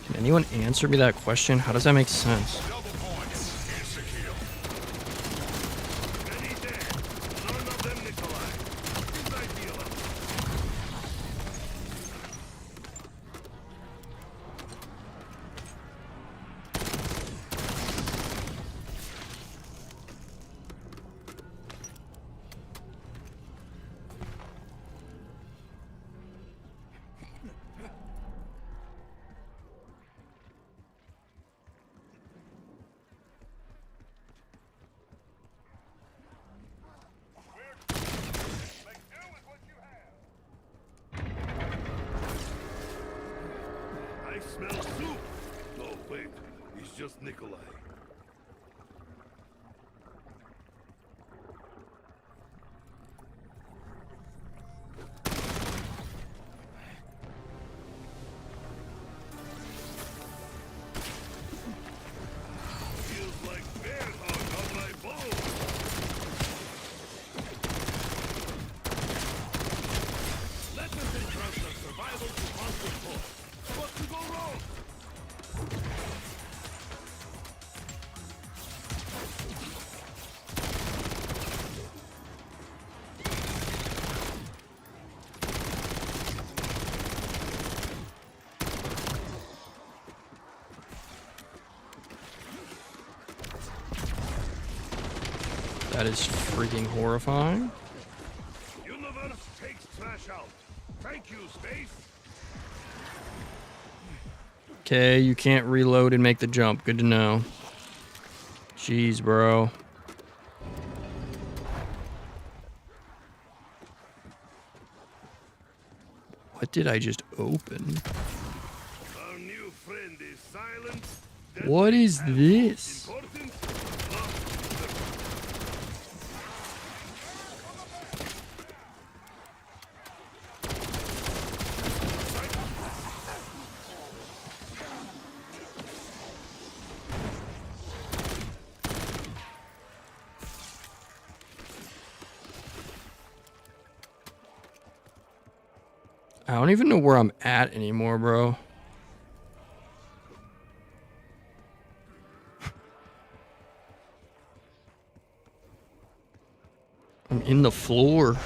Can anyone answer me that question? How does that make sense? Double points. Insta-kill. Many dead. None of them Nikolai. As I feel it. I smell soup. No, wait. It's just Nikolai. Feels like bear hug on my bones. Let us entrust our survival to constant force. What could go wrong? That is freaking horrifying. Universe takes trash out. Thank you, space. Okay, you can't reload and make the jump. Good to know. Jeez, bro. What did I just open? Our new friend is silent. What is this? Important. I don't even know where I'm at anymore, bro. I'm in the floor.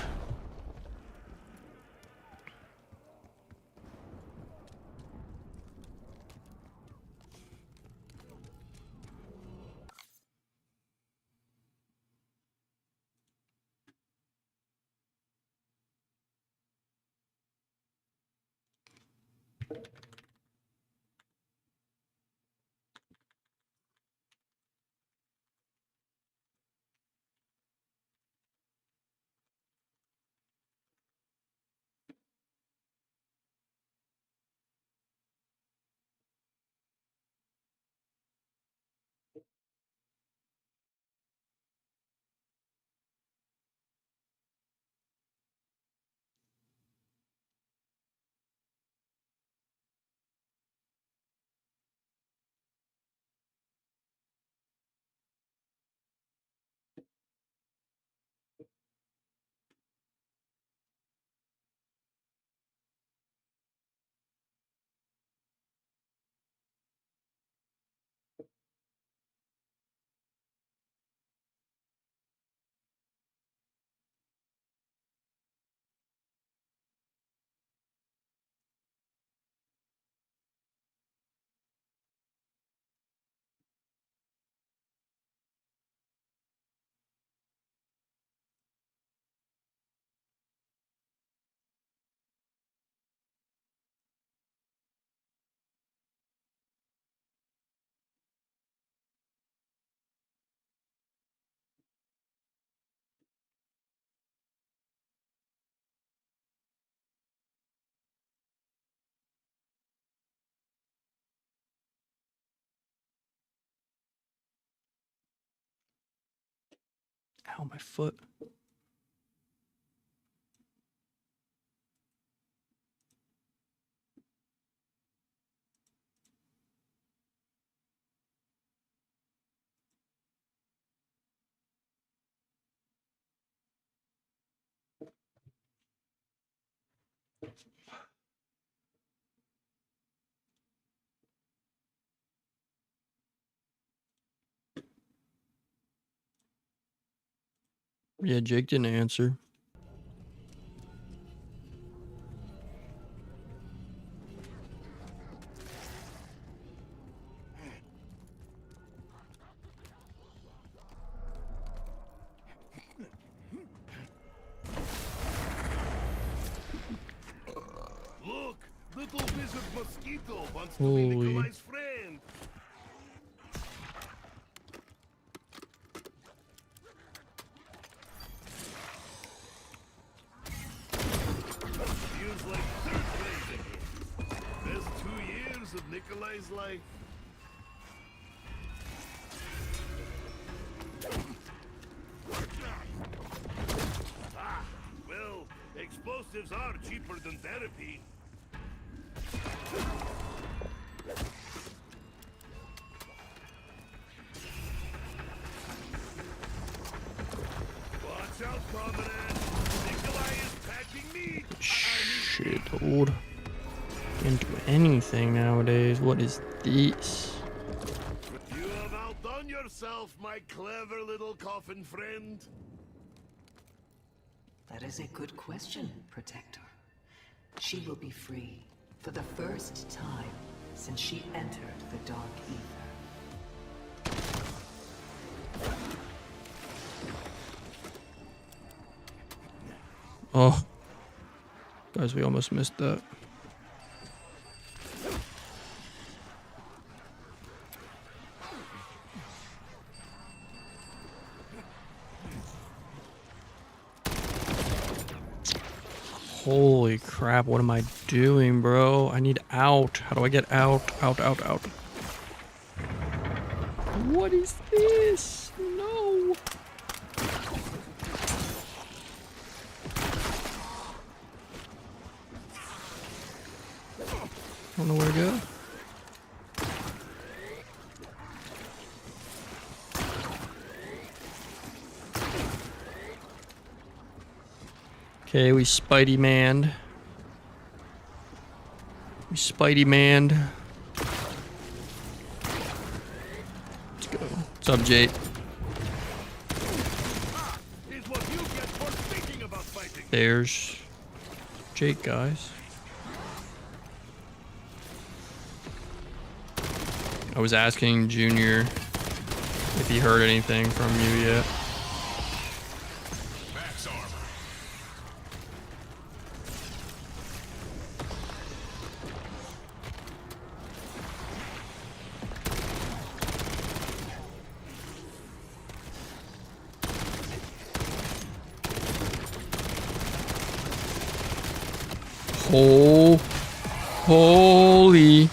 Ow, my foot. Yeah, Jake didn't answer. Look, little wizard mosquito wants to Holy. be Nikolai's friend. Feels like third grade again. Best 2 years of Nikolai's life. Ah, well, explosives are cheaper than therapy. Watch out, comrade. Nikolai is packing meat. Shit, dude. Can't do anything nowadays. What is this? You have outdone yourself, my clever little coffin friend. That is a good question, Protector. She will be free for the first time since she entered the Dark Ether. Oh. Guys, we almost missed that. Holy crap, what am I doing, bro? I need out. How do I get out? Out, out, out. What is this? No. Don't know where to go. Okay, we Spidey manned. We Spidey manned. Let's go. What's up, Jake? Is what you get for thinking about fighting. There's Jake, guys. I was asking Junior if he heard anything from you yet. Max armor. Holy.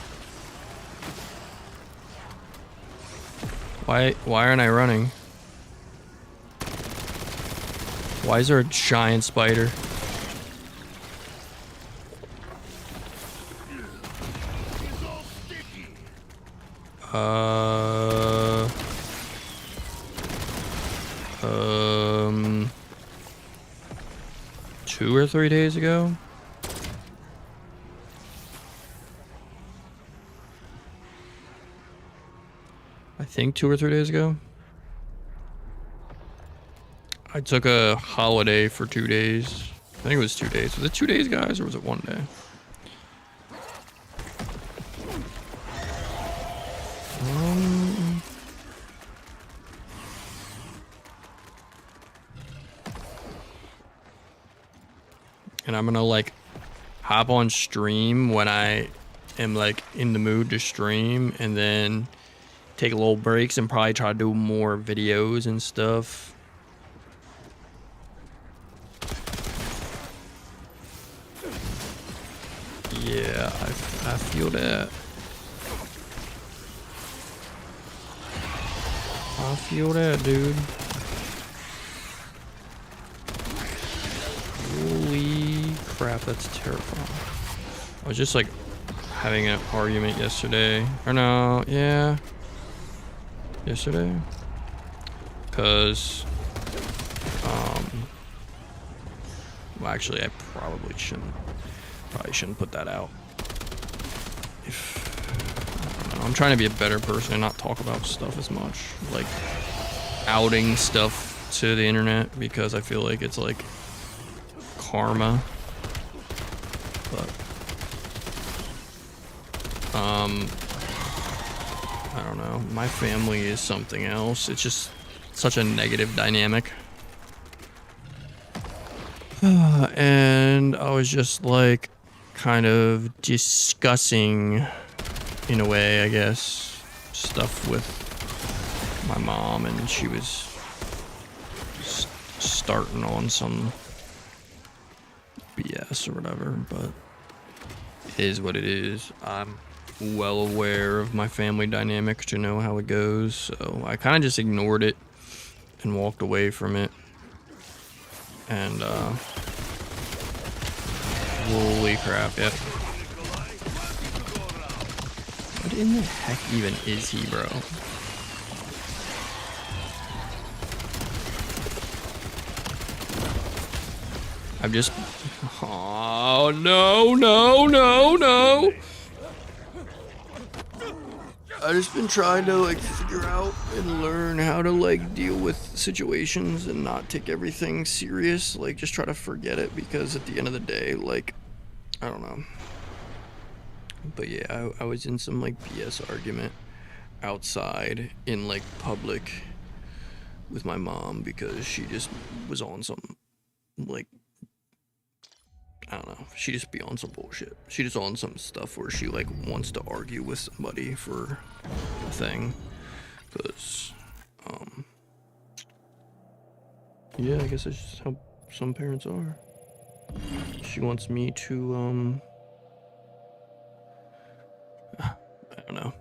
Why aren't I running? Why is there a giant spider? It's all sticky. 2 or 3 days ago. I think 2 or 3 days ago. I took a holiday for 2 days. I think it was 2 days. Was it 2 days, guys, or was it 1 day? And I'm gonna like hop on stream when I am like in the mood to stream, and then take little breaks and probably try to do more videos and stuff. Yeah, I feel that. I feel that, dude. crap, that's terrifying. I was just like having an argument yesterday. Or no, yeah. Yesterday? Because, well, actually, I probably shouldn't put that out. I don't know, I'm trying to be a better person and not talk about stuff as much. Like, outing stuff to the internet because I feel like it's like karma. But, I don't know. My family is something else. It's just such a negative dynamic. And I was just like kind of discussing, in a way, I guess, stuff with my mom, and she was starting on some BS or whatever, but it is what it is. I'm well aware of my family dynamic to know how it goes, so I kind of just ignored it and walked away from it. And holy crap, yep. What in the heck even is he, bro? I'm just... Oh, no, no, no, no! I've just been trying to, like, figure out and learn how to, like, deal with situations and not take everything serious. Like, just try to forget it, because at the end of the day, like, I don't know. But yeah, I was in some, like, BS argument outside in, like, public with my mom because she just was on some, like, I don't know. She just be on some bullshit. She just on some stuff where she like wants to argue with somebody for a thing. Cause, yeah, I guess that's just how some parents are. She wants me to, I don't know.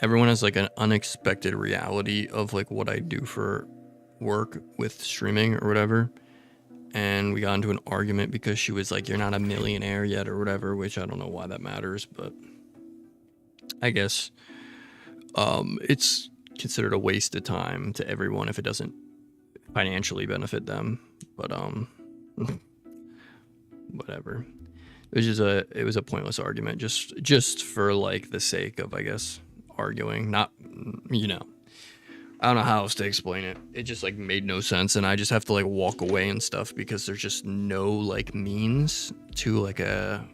Everyone has like an unexpected reality of like what I do for work with streaming or whatever. And we got into an argument because she was like, you're not a millionaire yet or whatever, which I don't know why that matters, but I guess it's considered a waste of time to everyone if it doesn't financially benefit them. But whatever. It was a pointless argument just for like the sake of, I guess, arguing, not, you know. I don't know how else to explain it. It just like made no sense, and I just have to like walk away and stuff because there's just no like means to like an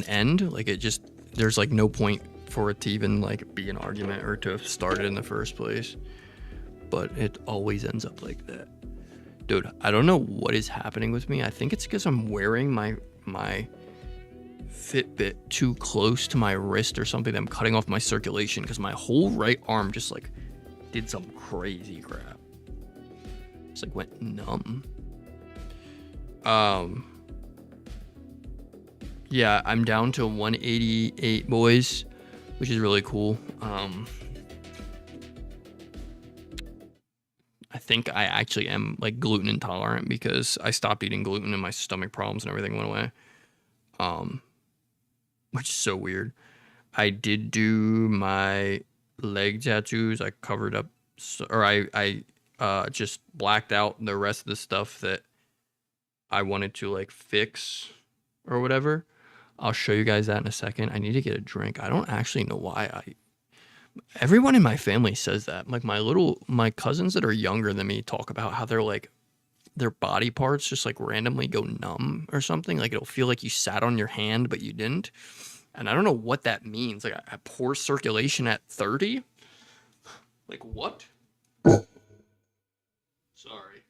end. Like it just, there's like no point for it to even like be an argument or to have started in the first place. But it always ends up like that. Dude, I don't know what is happening with me. I think it's because I'm wearing my Fitbit too close to my wrist or something. I'm cutting off my circulation because my whole right arm just like did some crazy crap. Just like went numb. Yeah, I'm down to 188 boys, which is really cool. I think I actually am like gluten intolerant because I stopped eating gluten and my stomach problems and everything went away. Which is so weird. I did do my leg tattoos. I covered up, or I just blacked out the rest of the stuff that I wanted to like fix or whatever. I'll show you guys that in a second. I need to get a drink. I don't actually know why everyone in my family says that. Like my cousins that are younger than me talk about how they're like, their body parts just like randomly go numb or something. Like it'll feel like you sat on your hand, but you didn't. And I don't know what that means. Like a poor circulation at 30? Like what? Sorry.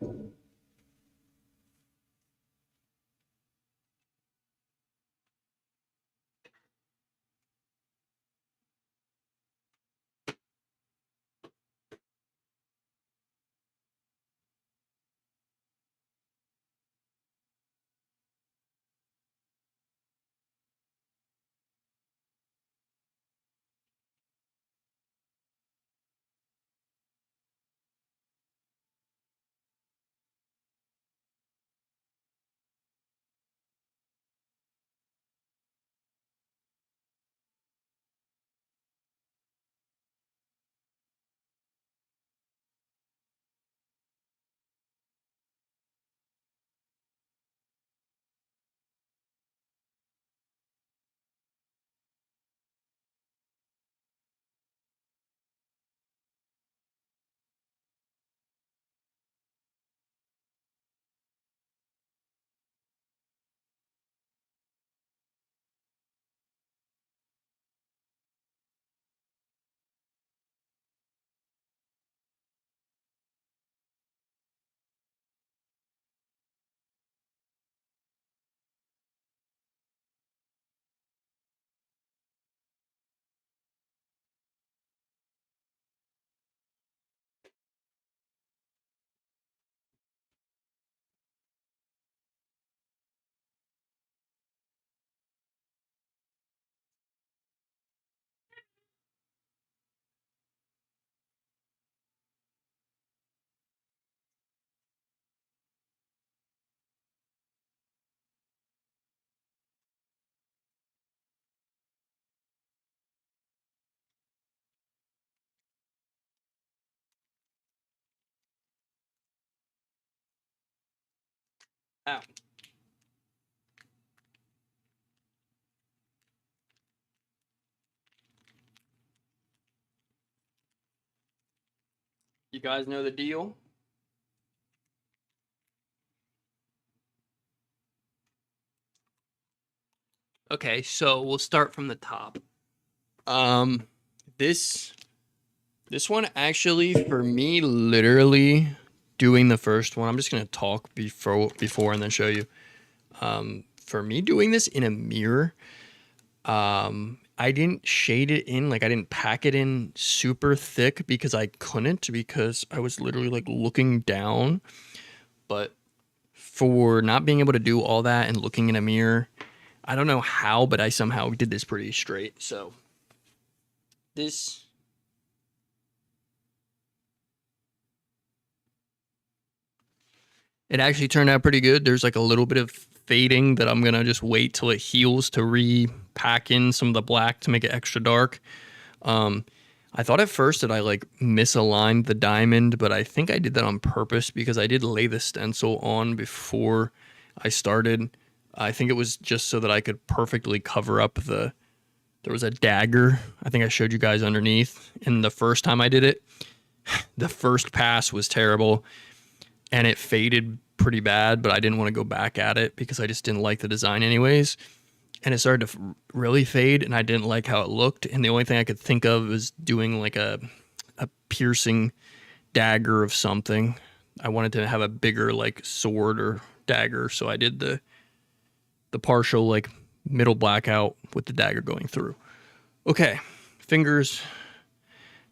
Ow. You guys know the deal? Okay, so we'll start from the top. Um, this one actually, for me, literally doing the first one. I'm just gonna talk before and then show you. For me, doing this in a mirror, I didn't shade it in, like I didn't pack it in super thick because I couldn't, because I was literally like looking down. But for not being able to do all that and looking in a mirror, I don't know how, but I somehow did this pretty straight. So this, it actually turned out pretty good. There's like a little bit of fading that I'm gonna just wait till it heals to repack in some of the black to make it extra dark. I thought at first that I like misaligned the diamond, but I think I did that on purpose because I did lay the stencil on before I started. I think it was just so that I could perfectly cover up there was a dagger. I think I showed you guys underneath. And the first time I did it, the first pass was terrible and it faded pretty bad, but I didn't want to go back at it because I just didn't like the design anyways. And it started to really fade and I didn't like how it looked. And the only thing I could think of was doing like a piercing dagger of something. I wanted to have a bigger like sword or dagger. So I did the partial like middle blackout with the dagger going through. Okay, fingers,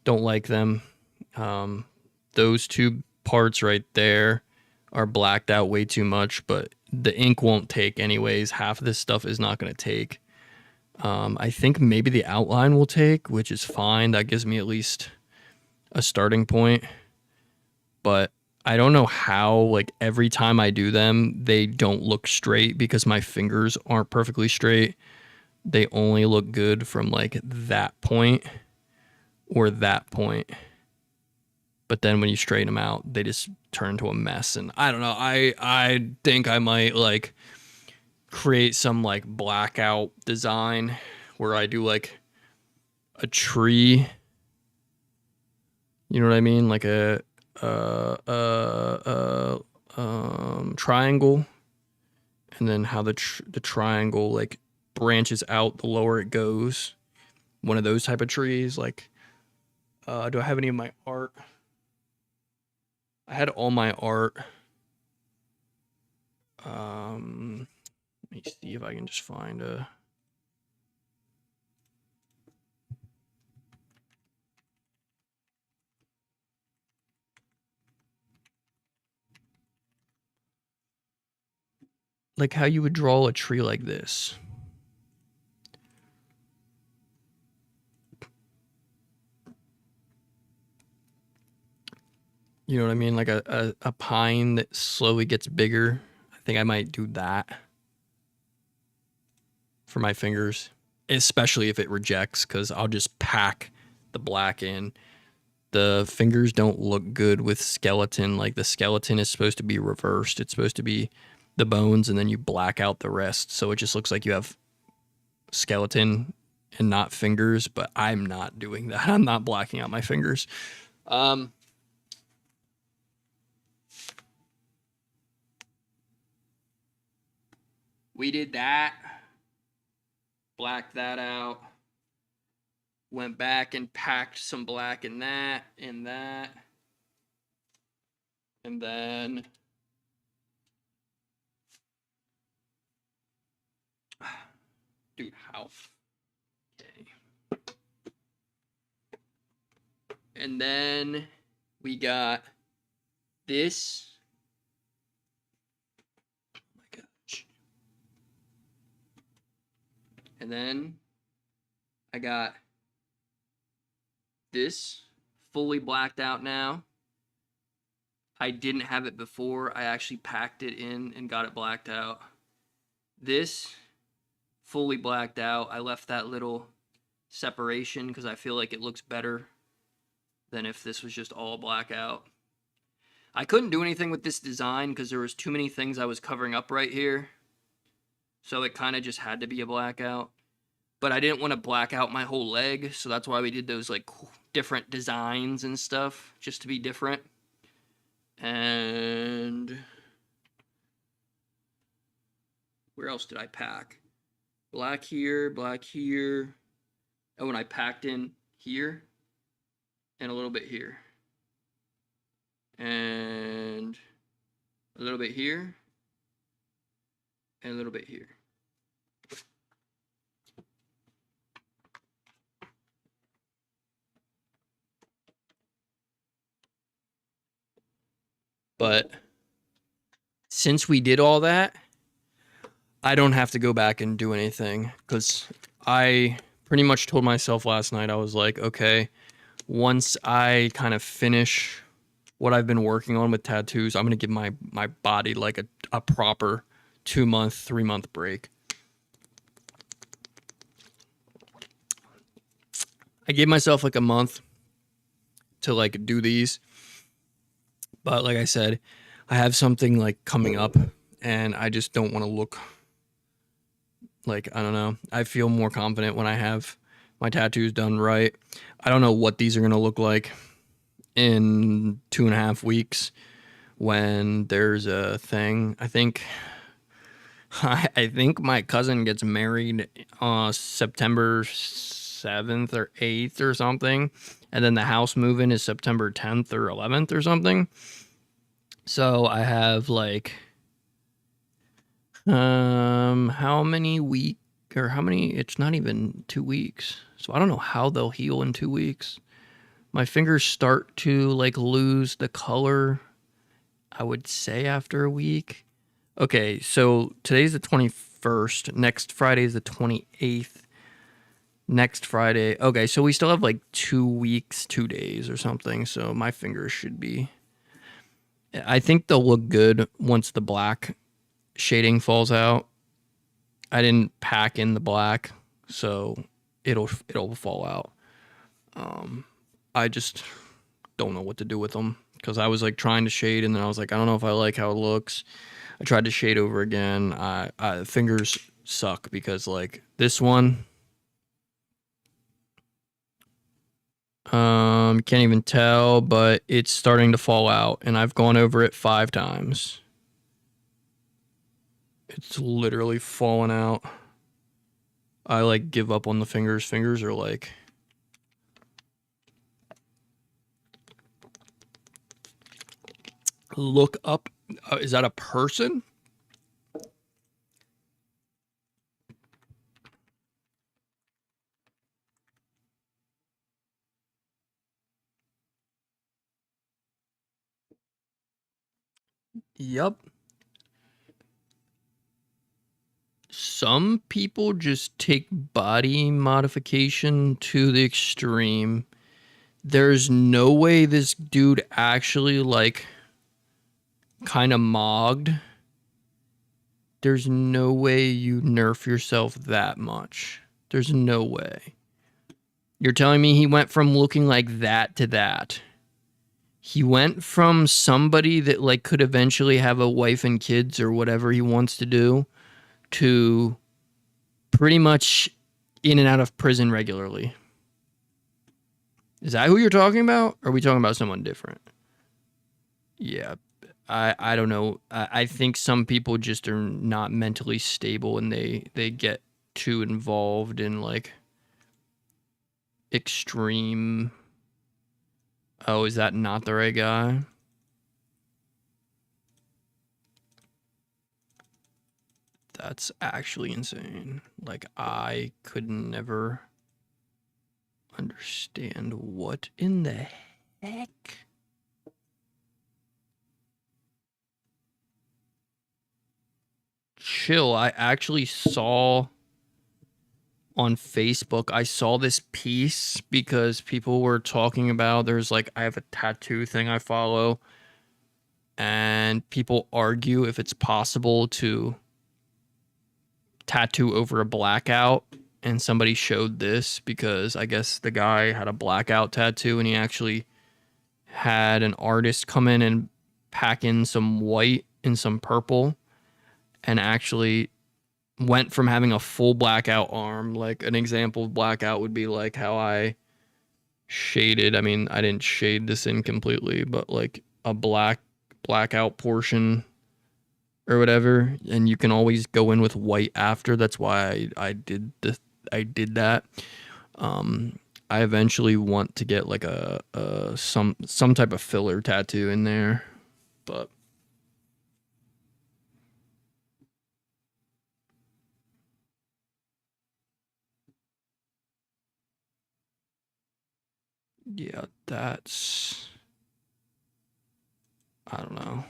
don't like them. Those two parts right there are blacked out way too much, but the ink won't take anyways. Half of this stuff is not going to take. I think maybe the outline will take, which is fine. That gives me at least a starting point. But I don't know how, like, every time I do them, they don't look straight because my fingers aren't perfectly straight. They only look good from, like, that point or that point. But then when you straighten them out, they just turn to a mess. And I don't know. I think I might, like, create some, like, blackout design where I do, like, a tree. You know what I mean? Like a triangle, and then how the triangle like branches out the lower it goes. One of those type of trees. Like, do I have any of my art? I had all my art. Let me see if I can just find a. Like how you would draw a tree like this. You know what I mean? Like a pine that slowly gets bigger. I think I might do that for my fingers, especially if it rejects, because I'll just pack the black in. The fingers don't look good with skeleton. Like the skeleton is supposed to be reversed. It's supposed to be the bones and then you black out the rest. So it just looks like you have skeleton and not fingers, but I'm not doing that. I'm not blacking out my fingers. We did that. Blacked that out. Went back and packed some black in that and that. And then dude, how? Okay. And then we got this. Oh my gosh. And then I got this fully blacked out now. I didn't have it before. I actually packed it in and got it blacked out. This fully blacked out. I left that little separation because I feel like it looks better than if this was just all blackout. I couldn't do anything with this design because there was too many things I was covering up right here. So it kind of just had to be a blackout. But I didn't want to black out my whole leg, so that's why we did those like different designs and stuff, just to be different. And where else did I pack? Black here, black here. Oh, and I packed in here and a little bit here. And a little bit here and a little bit here. But since we did all that, I don't have to go back and do anything because I pretty much told myself last night, I was like, okay, once I kind of finish what I've been working on with tattoos, I'm going to give my body like a proper 2-month, 3-month break. I gave myself like a month to like do these. But like I said, I have something like coming up and I just don't want to look like, I don't know. I feel more confident when I have my tattoos done right. I don't know what these are going to look like in 2.5 weeks when there's a thing. I think my cousin gets married September 7th or 8th or something. And then the house move-in is September 10th or 11th or something. So I have like, how many weeks or how many? It's not even 2 weeks. So I don't know how they'll heal in 2 weeks. My fingers start to like lose the color, I would say, after a week. Okay, so today's the 21st. Next Friday is the 28th. Next Friday. Okay, so we still have like 2 weeks, 2 days or something. So my fingers should be... I think they'll look good once the black shading falls out. I didn't pack in the black, so it'll fall out. I just don't know what to do with them because I was like trying to shade and then I was like, I don't know if I like how it looks. I tried to shade over again. Fingers suck because like this one, can't even tell, but it's starting to fall out and I've gone over it 5 times. It's literally falling out. I like give up on the fingers. Fingers are like... Look up. Is that a person? Yup. Some people just take body modification to the extreme. There's no way this dude actually like kind of mogged. There's no way you nerf yourself that much. There's no way. You're telling me he went from looking like that to that. He went from somebody that like could eventually have a wife and kids or whatever he wants to do to pretty much in and out of prison regularly. Is that who you're talking about? Or are we talking about someone different? Yeah, I don't know. I think some people just are not mentally stable and they get too involved in like extreme... Oh, is that not the right guy? That's actually insane. Like, I could never understand what in the heck. Chill, I actually saw on Facebook, I saw this piece because people were talking about, there's like, I have a tattoo thing I follow, and people argue if it's possible to tattoo over a blackout, and somebody showed this because I guess the guy had a blackout tattoo and he actually had an artist come in and pack in some white and some purple and actually went from having a full blackout arm. Like an example of blackout would be like how I shaded. I mean, I didn't shade this in completely, but like a blackout portion or whatever, and you can always go in with white after. That's why I did that. I eventually want to get like a some type of filler tattoo in there, but yeah, I don't know.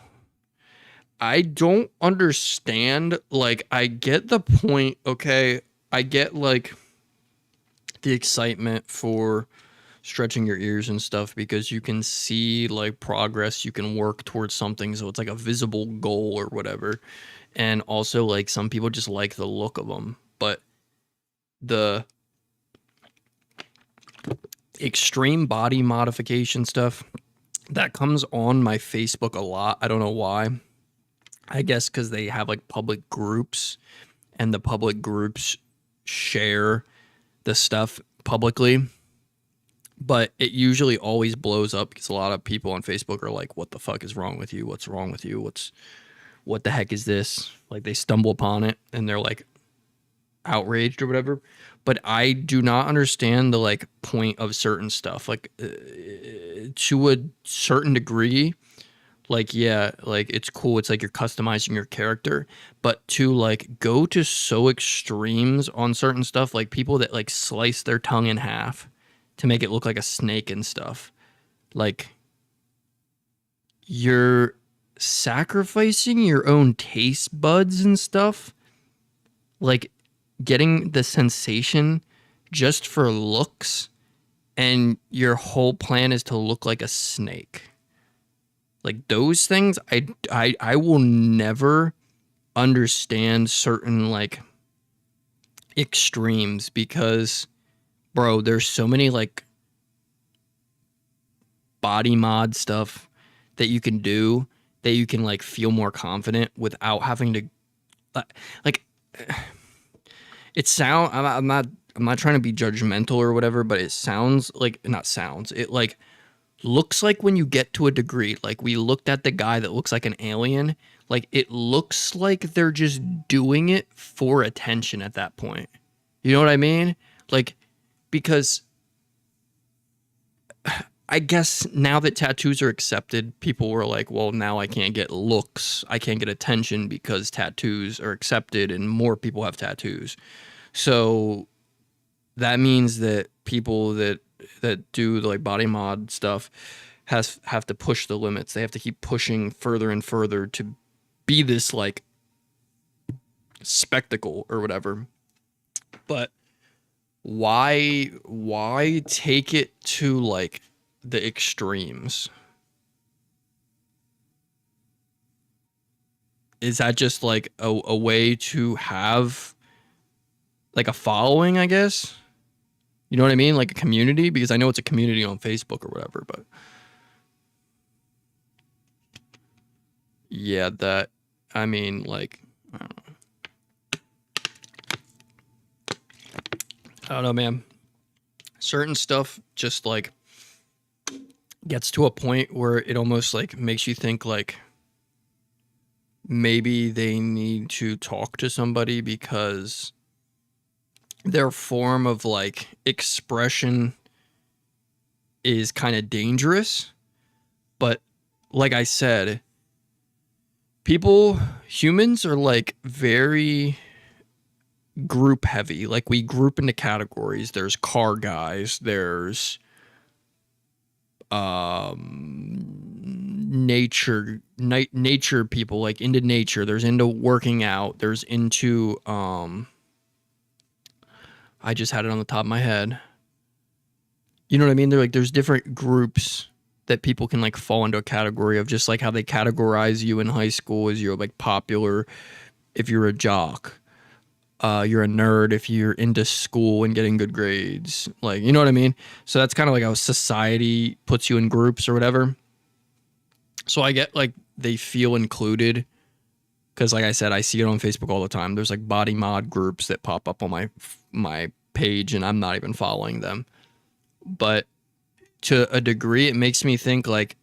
I don't understand. Like, I get the point. Okay, I get like the excitement for stretching your ears and stuff because you can see like progress, you can work towards something, so it's like a visible goal or whatever. And also like some people just like the look of them, but the extreme body modification stuff that comes on my Facebook a lot. I don't know why. I guess because they have like public groups, and the public groups share the stuff publicly, but it usually always blows up because a lot of people on Facebook are like, what the fuck is wrong with you? What's wrong with you? What the heck is this? Like they stumble upon it and they're like outraged or whatever. But I do not understand the like point of certain stuff. Like to a certain degree, like, yeah, like it's cool. It's like you're customizing your character, but to like go to so extremes on certain stuff, like people that like slice their tongue in half to make it look like a snake and stuff, like you're sacrificing your own taste buds and stuff, like getting the sensation just for looks, and your whole plan is to look like a snake. Like those things, I will never understand certain like extremes because, bro, there's so many like body mod stuff that you can do that you can like feel more confident without having to like I'm not trying to be judgmental or whatever, but it sounds like not sounds. It like looks like when you get to a degree, like we looked at the guy that looks like an alien, like it looks like they're just doing it for attention at that point. You know what I mean? Like, because I guess now that tattoos are accepted, people were like, well, now I can't get looks, I can't get attention because tattoos are accepted and more people have tattoos. So that means that people that do like body mod stuff have to push the limits. They have to keep pushing further and further to be this like spectacle or whatever. But why take it to like the extremes? Is that just like a way to have like a following, I guess? You know what I mean? Like a community? Because I know it's a community on Facebook or whatever, but yeah, that, I mean, like, I don't know, man. Certain stuff just like gets to a point where it almost like makes you think like maybe they need to talk to somebody because their form of like expression is kind of dangerous. But like I said, humans are like very group heavy. Like we group into categories. There's car guys, there's nature people, like into nature, there's into working out, there's into I just had it on the top of my head. You know what I mean? They're like, there's different groups that people can like fall into a category of, just like how they categorize you in high school as you're like popular if you're a jock. You're a nerd if you're into school and getting good grades. Like, you know what I mean? So that's kind of like how society puts you in groups or whatever. So I get like they feel included. Because like I said, I see it on Facebook all the time. There's like body mod groups that pop up on my page, and I'm not even following them. But to a degree, it makes me think like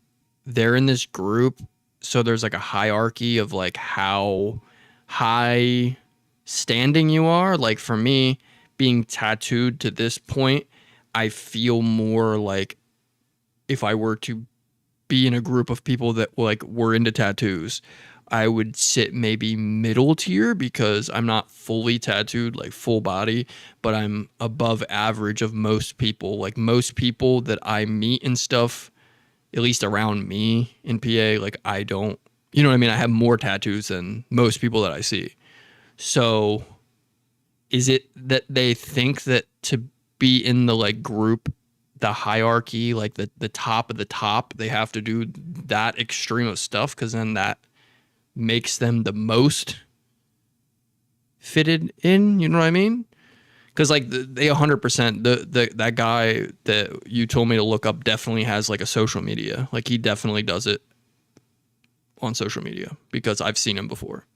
they're in this group, so there's like a hierarchy of like how high standing you are. Like for me, being tattooed to this point, I feel more like if I were to be in a group of people that like were into tattoos, I would sit maybe middle tier because I'm not fully tattooed, like full body, but I'm above average of most people. Like most people that I meet and stuff, at least around me in PA, like I don't, you know what I mean? I have more tattoos than most people that I see. So is it that they think that to be in the like group, the hierarchy, like the top of the top, they have to do that extreme of stuff? Because then that makes them the most fitted in, you know what I mean? Because like they 100% that guy that you told me to look up definitely has like a social media, like he definitely does it on social media because I've seen him before.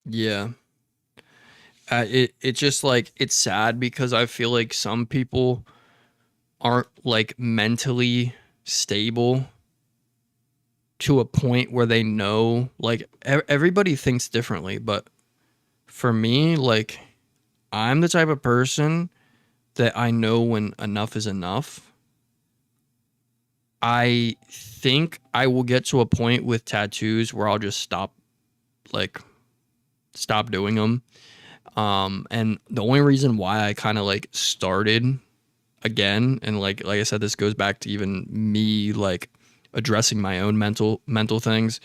Yeah. It just like it's sad because I feel like some people aren't like mentally stable to a point where they know like everybody thinks differently, but for me, like I'm the type of person that I know when enough is enough. I think I will get to a point with tattoos where I'll just like stop doing them. And the only reason why I kind of like started again, and like I said, this goes back to even me like addressing my own mental things.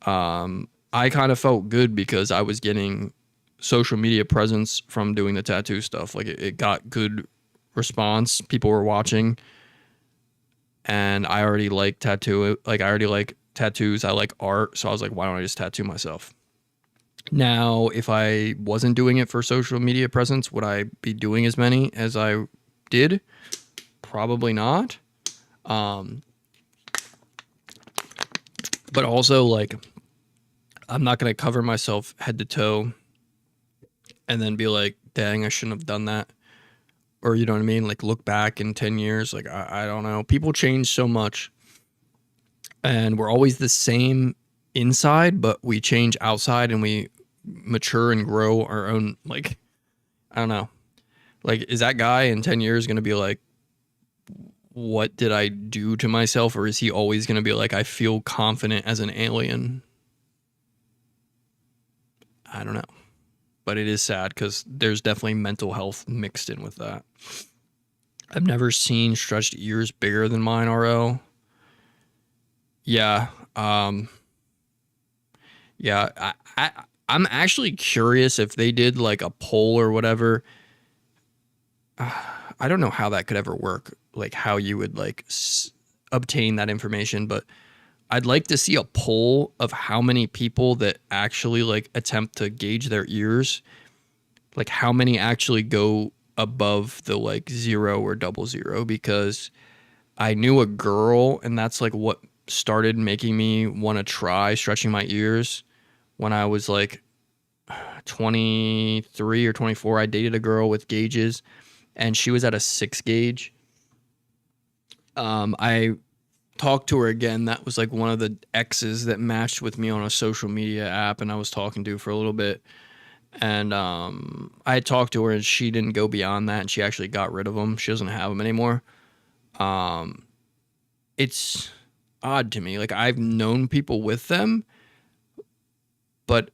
I kind of felt good because I was getting social media presence from doing the tattoo stuff. Like it got good response. People were watching, and I already like I already like tattoos. I like art, so I was like, why don't I just tattoo myself? Now, if I wasn't doing it for social media presence, would I be doing as many as I did? Probably not. But also, like, I'm not going to cover myself head to toe and then be like, dang, I shouldn't have done that. Or, you know what I mean? Like, look back in 10 years. Like, I don't know. People change so much. And we're always the same inside, but we change outside and we mature and grow our own, like, I don't know. Like, is that guy in 10 years going to be like, what did I do to myself? Or is he always going to be like, I feel confident as an alien? I don't know. But it is sad because there's definitely mental health mixed in with that. I've never seen stretched ears bigger than mine, RO. Yeah. Yeah. I'm actually curious if they did like a poll or whatever. I don't know how that could ever work. Like how you would like obtain that information, but I'd like to see a poll of how many people that actually like attempt to gauge their ears, like how many actually go above the like 0 or 00, because I knew a girl and that's like what started making me want to try stretching my ears when I was like 23 or 24. I dated a girl with gauges and she was at a 6 gauge. I talked to her again. That was like one of the exes that matched with me on a social media app and I was talking to for a little bit. And I had talked to her and she didn't go beyond that and she actually got rid of them. She doesn't have them anymore. It's odd to me. Like I've known people with them, but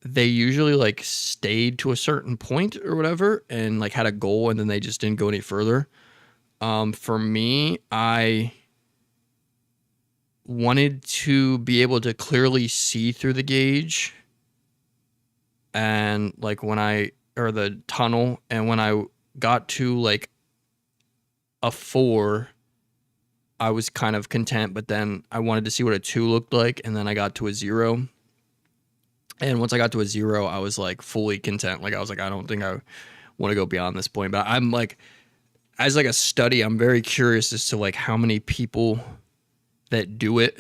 they usually like stayed to a certain point or whatever and like had a goal and then they just didn't go any further. For me, I wanted to be able to clearly see through the gauge and like or the tunnel, and when I got to like a 4, I was kind of content, but then I wanted to see what a 2 looked like, and then I got to a 0. And once I got to a 0, I was like fully content. Like I was like, I don't think I want to go beyond this point. But I'm like, as like a study, I'm very curious as to like how many people that do it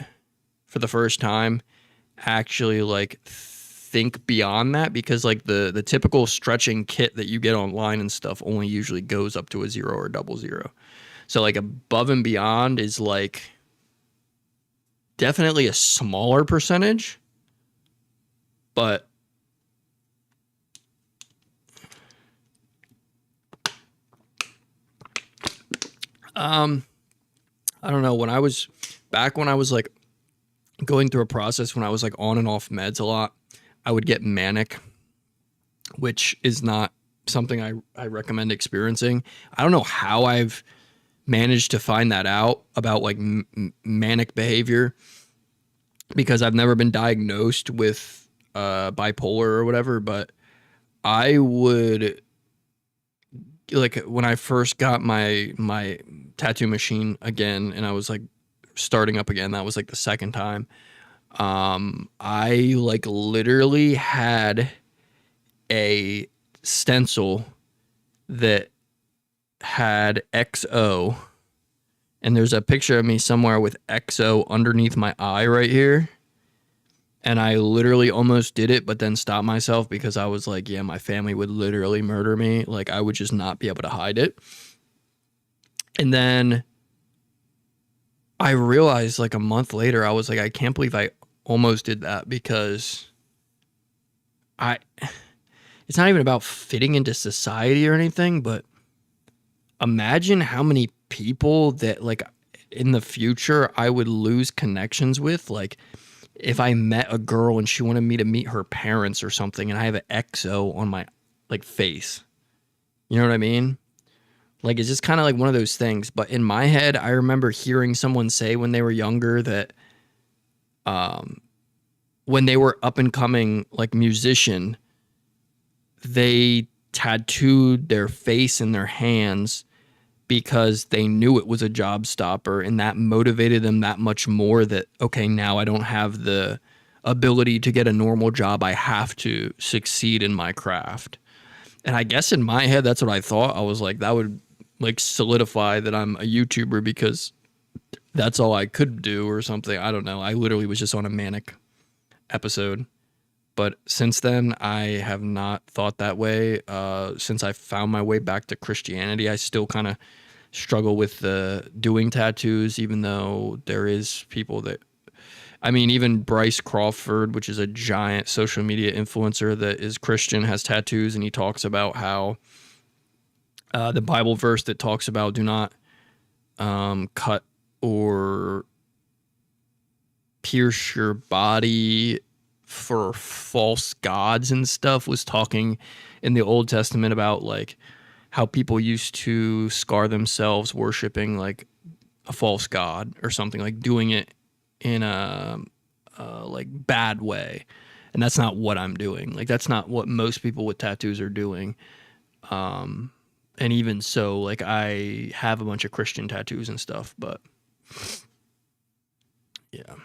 for the first time actually like think beyond that, because like the typical stretching kit that you get online and stuff only usually goes up to a 0 or double 0. So like above and beyond is like definitely a smaller percentage, but I don't know. When I was like going through a process when I was like on and off meds a lot, I would get manic, which is not something I recommend experiencing. I don't know how I've managed to find that out about like manic behavior, because I've never been diagnosed with bipolar or whatever, but I would, like when I first got my tattoo machine again and I was like starting up again, that was like the second time. I like literally had a stencil that had XO, and there's a picture of me somewhere with XO underneath my eye right here. And I literally almost did it, but then stopped myself because I was like, yeah, my family would literally murder me. Like I would just not be able to hide it. And then I realized like a month later, I was like, I can't believe I almost did that, because it's not even about fitting into society or anything, but imagine how many people that like in the future I would lose connections with. Like if I met a girl and she wanted me to meet her parents or something and I have an XO on my like face, you know what I mean? Like it's just kind of like one of those things. But in my head, I remember hearing someone say when they were younger that when they were up and coming like musician, they tattooed their face and their hands because they knew it was a job stopper, and that motivated them that much more that, okay, now I don't have the ability to get a normal job. I have to succeed in my craft. And I guess in my head, that's what I thought. I was like, that would like solidify that I'm a YouTuber because that's all I could do or something. I don't know. I literally was just on a manic episode. But since then, I have not thought that way. Since I found my way back to Christianity, I still kind of struggle with doing tattoos, even though there is people that, I mean, even Bryce Crawford, which is a giant social media influencer that is Christian, has tattoos, and he talks about how the Bible verse that talks about do not cut or pierce your body for false gods and stuff, was talking in the Old Testament about like how people used to scar themselves worshiping like a false god or something, like doing it in a like bad way. And that's not what I'm doing. Like that's not what most people with tattoos are doing. And even so, like I have a bunch of Christian tattoos and stuff, but yeah.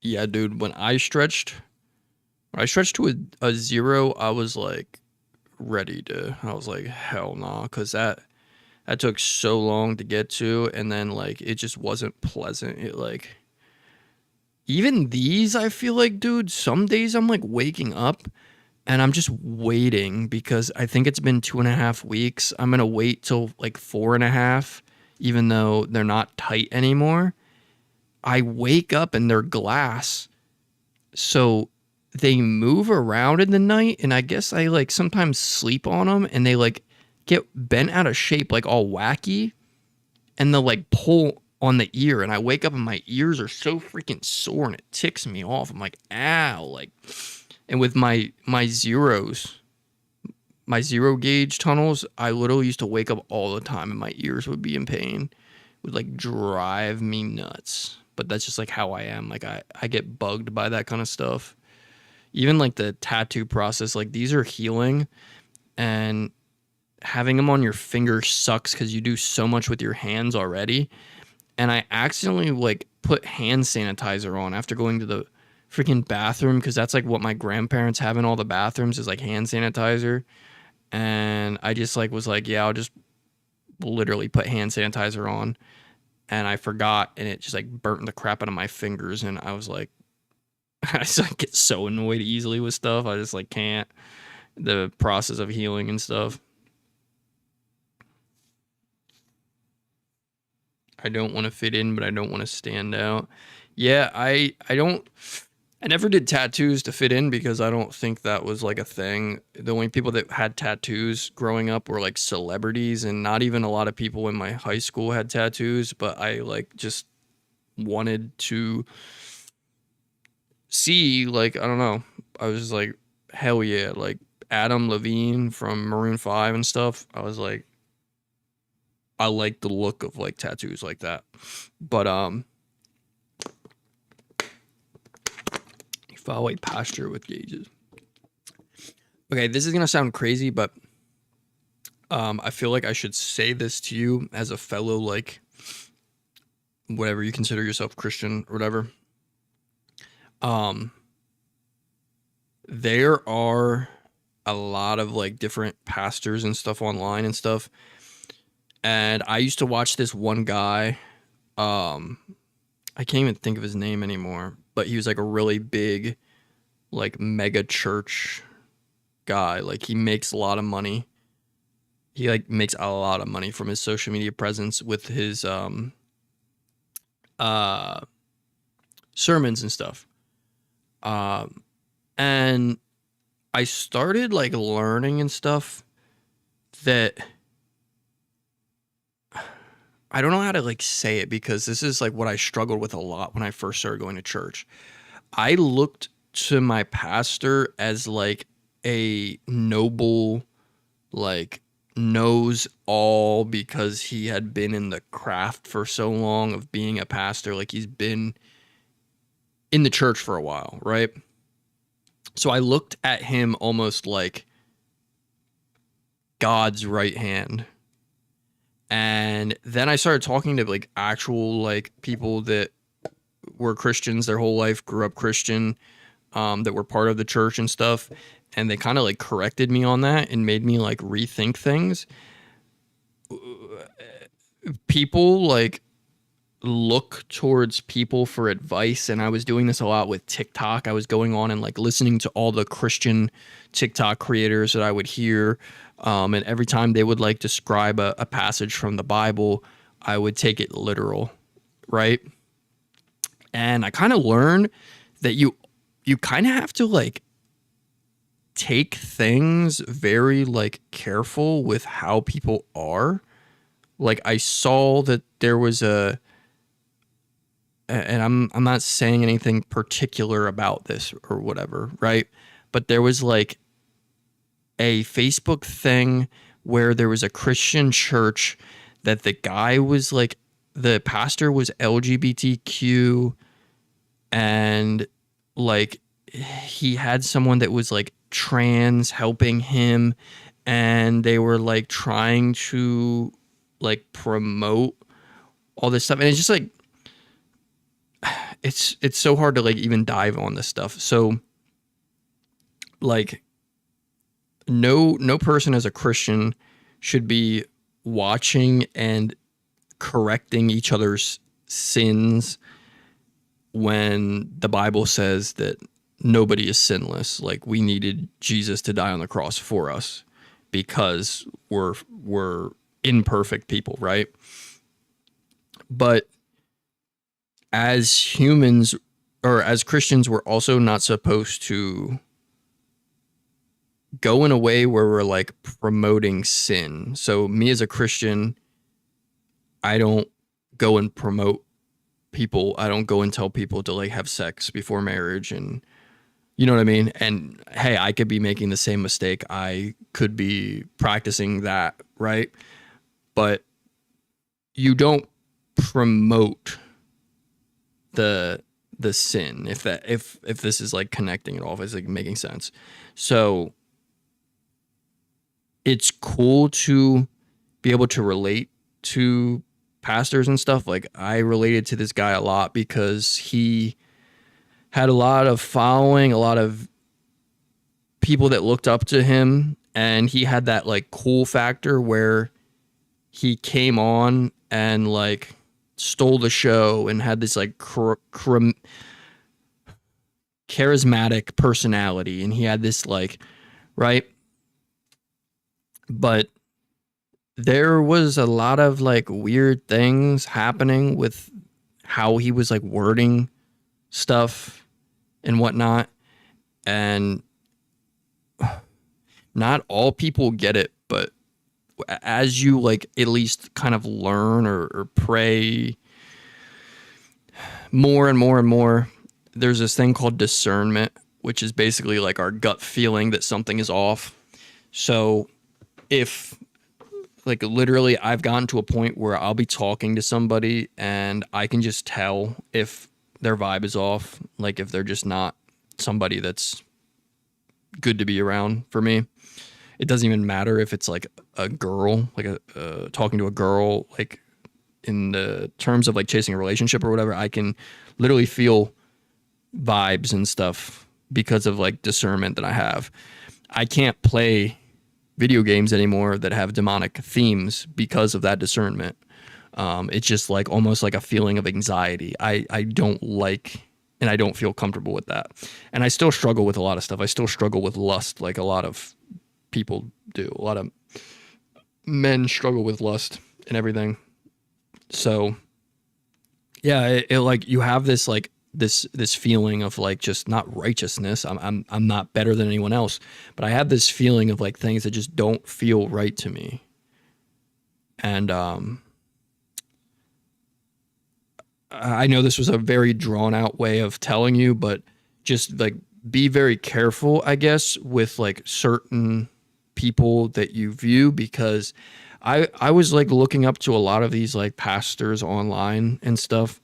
Yeah, dude, when I stretched to a 0, I was like I was like, hell nah, because that took so long to get to, and then like it just wasn't pleasant. It like, even these, I feel like, dude, some days I'm like waking up and I'm just waiting because I think it's been 2.5 weeks. I'm gonna wait till like 4.5, even though they're not tight anymore. I wake up and they're glass, so they move around in the night, and I guess I like sometimes sleep on them and they like get bent out of shape, like all wacky, and they'll like pull on the ear, and I wake up and my ears are so freaking sore and it ticks me off. I'm like, ow, like, and with my zeros, my 0 gauge tunnels, I literally used to wake up all the time and my ears would be in pain. It would like drive me nuts. But that's just like how I am. Like I get bugged by that kind of stuff. even like the tattoo process, like these are healing, and having them on your finger sucks because you do so much with your hands already. And I accidentally like put hand sanitizer on after going to the freaking bathroom, because that's like what my grandparents have in all the bathrooms is like hand sanitizer. And I just like was like, yeah, I'll just literally put hand sanitizer on. And I forgot, and it just like burnt the crap out of my fingers. And I was like, I just like, get so annoyed easily with stuff. I just like can't. The process of healing and stuff. I don't want to fit in, but I don't want to stand out. Yeah, I never did tattoos to fit in because I don't think that was like a thing. The only people that had tattoos growing up were like celebrities, and not even a lot of people in my high school had tattoos, but I like just wanted to see, like, I don't know. I was just like, hell yeah, like Adam Levine from Maroon 5 and stuff. I was like, I like the look of like tattoos like that. But follow a posture with gauges. Okay, this is gonna sound crazy, but I feel like I should say this to you as a fellow, like, whatever you consider yourself, Christian or whatever. There are a lot of like different pastors and stuff online and stuff. And I used to watch this one guy. I can't even think of his name anymore, but he was like a really big, like mega church guy. Like he makes a lot of money. He like makes a lot of money from his social media presence with his sermons and stuff. And I started like learning and stuff that I don't know how to like say it, because this is like what I struggled with a lot when I first started going to church. I looked to my pastor as like a noble, like knows all, because he had been in the craft for so long of being a pastor. Like he's been in the church for a while, right? So I looked at him almost like God's right hand. And then I started talking to like actual like people that were Christians their whole life, grew up Christian, that were part of the church and stuff. And they kind of like corrected me on that and made me like rethink things. People like look towards people for advice, and I was doing this a lot with TikTok. I was going on and like listening to all the Christian TikTok creators that I would hear, and every time they would like describe a passage from the Bible, I would take it literal, right? And I kind of learned that you kind of have to like take things very like careful with how people are. Like I saw that there was and I'm not saying anything particular about this or whatever, right? But there was like a Facebook thing where there was a Christian church that the guy was like, the pastor was LGBTQ, and like he had someone that was like trans helping him, and they were like trying to like promote all this stuff. And it's just like, it's so hard to like even dive on this stuff. So like no person as a Christian should be watching and correcting each other's sins when the Bible says that nobody is sinless. Like we needed Jesus to die on the cross for us because we're imperfect people, right? But as humans or as Christians, we're also not supposed to go in a way where we're like promoting sin. So me as a Christian, I don't go and promote people. I don't go and tell people to like have sex before marriage, and you know what I mean? And hey, I could be making the same mistake. I could be practicing that, right? But you don't promote the the sin, if this is like connecting it all, if it's like making sense. So it's cool to be able to relate to pastors and stuff. Like I related to this guy a lot because he had a lot of following, a lot of people that looked up to him, and he had that like cool factor where he came on and like stole the show and had this like charismatic personality, and he had this like, right? But there was a lot of like weird things happening with how he was like wording stuff and whatnot. And not all people get it, but as you like at least kind of learn or pray more and more and more, there's this thing called discernment, which is basically like our gut feeling that something is off. So if like literally I've gotten to a point where I'll be talking to somebody and I can just tell if their vibe is off, like if they're just not somebody that's good to be around for me. It doesn't even matter if it's like a girl, like talking to a girl, like in the terms of like chasing a relationship or whatever. I can literally feel vibes and stuff because of like discernment that I have. I can't play video games anymore that have demonic themes because of that discernment. It's just like almost like a feeling of anxiety. I don't like, and I don't feel comfortable with that. And I still struggle with a lot of stuff. I still struggle with lust, like a lot of people do. A lot of men struggle with lust and everything. So yeah, it like you have this like this feeling of like just not righteousness. I'm not better than anyone else, but I have this feeling of like things that just don't feel right to me. And I know this was a very drawn out way of telling you, but just like be very careful, I guess, with like certain people that you view, because I was like looking up to a lot of these like pastors online and stuff.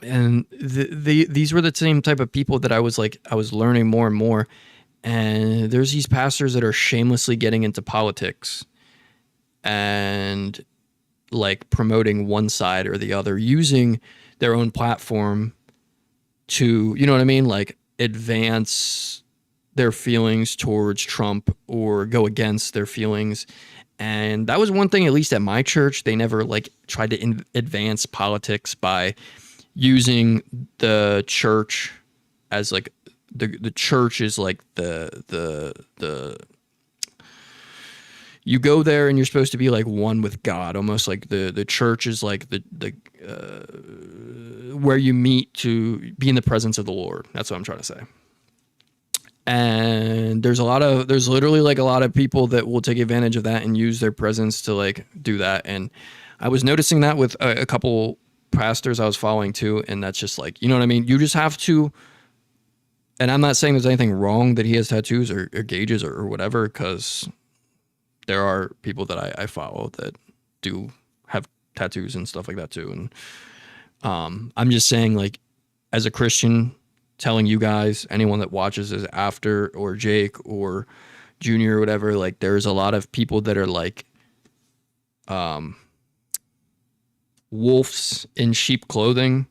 And these were the same type of people that I was learning more and more. And there's these pastors that are shamelessly getting into politics and like promoting one side or the other, using their own platform to, you know what I mean? Like advance their feelings towards Trump or go against their feelings. And that was one thing, at least at my church, they never like tried to advance politics by using the church as like the church is like the you go there and you're supposed to be like one with God, almost like the church is like the where you meet to be in the presence of the Lord. That's what I'm trying to say. And there's literally like a lot of people that will take advantage of that and use their presence to like do that. And I was noticing that with a couple pastors I was following too. And that's just like, you know what I mean? You just have to, and I'm not saying there's anything wrong that he has tattoos or gauges or whatever, because there are people that I follow that do have tattoos and stuff like that too. And I'm just saying, like, as a Christian, telling you guys, anyone that watches this after, or Jake or Junior or whatever, like there's a lot of people that are like wolves in sheep clothing.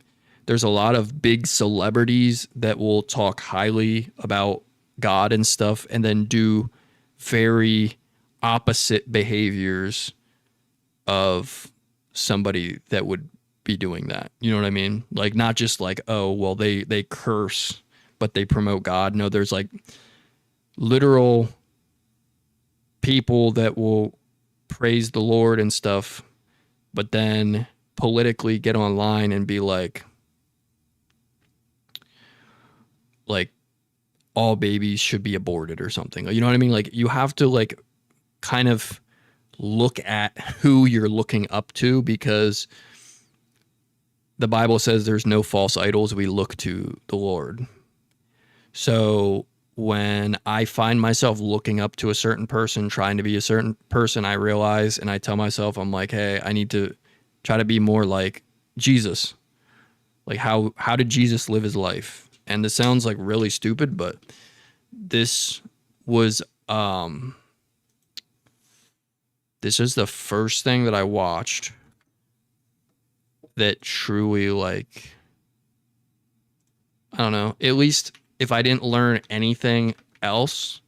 There's a lot of big celebrities that will talk highly about God and stuff and then do very opposite behaviors of somebody that would be doing that. You know what I mean? Like, not just like, oh, well, they curse, but they promote God. No, there's like literal people that will praise the Lord and stuff, but then politically get online and be like all babies should be aborted or something. You know what I mean? Like, you have to like kind of look at who you're looking up to, because the Bible says there's no false idols. We look to the Lord. So when I find myself looking up to a certain person, trying to be a certain person, I realize, and I tell myself, I'm like, hey, I need to try to be more like Jesus. Like how did Jesus live his life? And this sounds like really stupid, but this was this is the first thing that I watched that truly, like, I don't know, at least if I didn't learn anything else,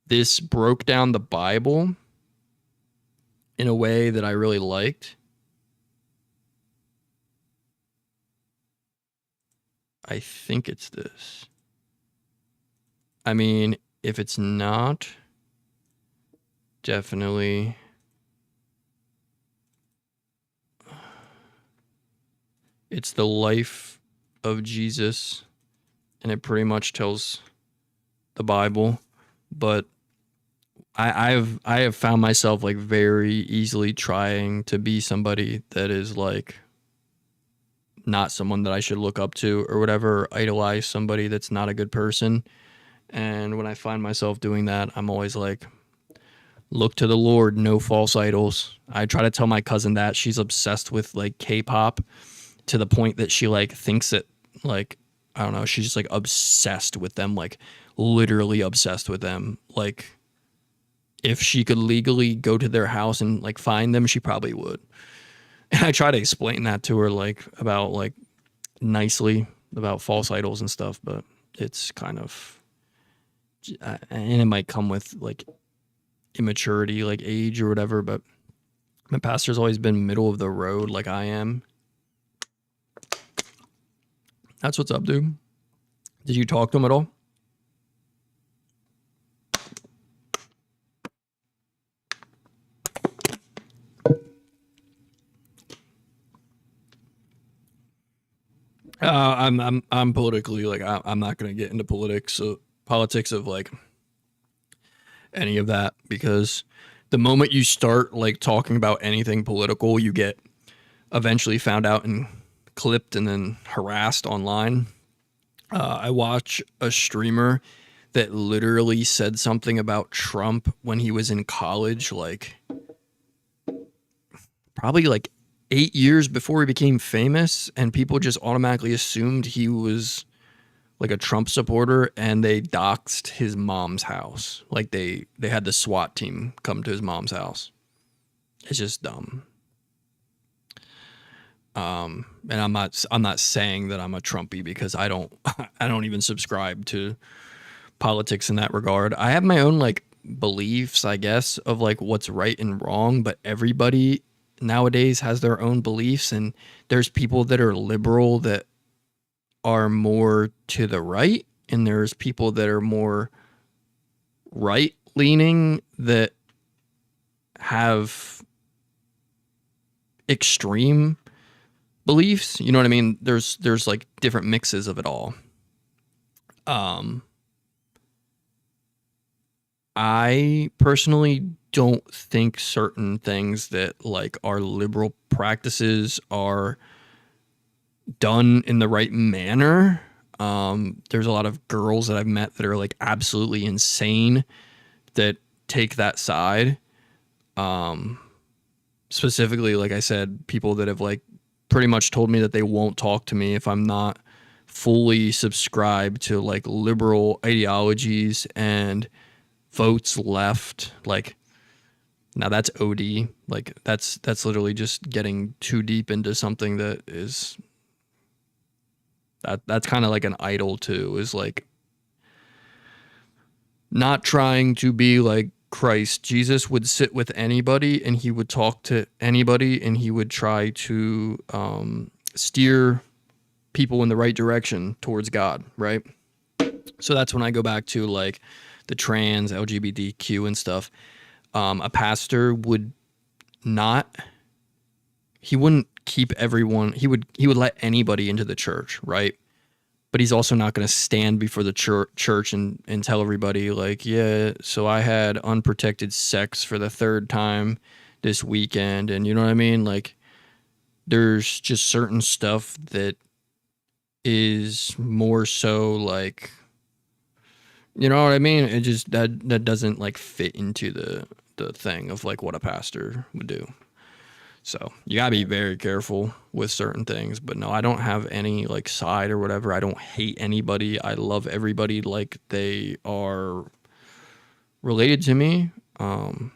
this broke down the Bible in a way that I really liked. I think it's this. I mean, if it's not, definitely. It's the life of Jesus, and it pretty much tells the Bible. But I have found myself like very easily trying to be somebody that is like not someone that I should look up to or whatever, or idolize somebody that's not a good person. And when I find myself doing that, I'm always like, look to the Lord, no false idols. I try to tell my cousin that. She's obsessed with like K-pop to the point that she like thinks that, like, I don't know, she's just like obsessed with them, like literally obsessed with them. Like if she could legally go to their house and like find them, she probably would. And I try to explain that to her, like about like nicely about false idols and stuff, but it's kind of, and it might come with like immaturity, like age or whatever, but my pastor's always been middle of the road like I am. That's what's up, dude. Did you talk to him at all? I'm politically, like, I'm not gonna get into politics of like any of that, because the moment you start like talking about anything political, you get eventually found out and clipped and then harassed online. I watch a streamer that literally said something about Trump when he was in college, like probably like 8 years before he became famous, and people just automatically assumed he was like a Trump supporter, and they doxed his mom's house. Like they had the SWAT team come to his mom's house. It's just dumb. And I'm not saying that I'm a Trumpy, because I don't even subscribe to politics in that regard. I have my own like beliefs, I guess, of like what's right and wrong, but everybody nowadays has their own beliefs, and there's people that are liberal that are more to the right, and there's people that are more right leaning that have extreme beliefs. You know what I mean? There's like different mixes of it all. I personally don't think certain things that like are liberal practices are done in the right manner. There's a lot of girls that I've met that are like absolutely insane that take that side. Specifically, like I said, people that have like pretty much told me that they won't talk to me if I'm not fully subscribed to like liberal ideologies and votes left. Like, now that's OD. Like that's literally just getting too deep into something that is that's kind of like an idol too, is like not trying to be like Christ. Jesus would sit with anybody and he would talk to anybody, and he would try to steer people in the right direction towards God, right? So that's when I go back to like the trans, LGBTQ and stuff. A pastor would not, he wouldn't keep everyone, he would let anybody into the church, right? But he's also not going to stand before the church and tell everybody like, yeah, so I had unprotected sex for the third time this weekend. And you know what I mean? Like, there's just certain stuff that is more so like, you know what I mean? It just, that doesn't like fit into the thing of like what a pastor would do. So you gotta be very careful with certain things. But no, I don't have any like side or whatever. I don't hate anybody. I love everybody like they are related to me. I'm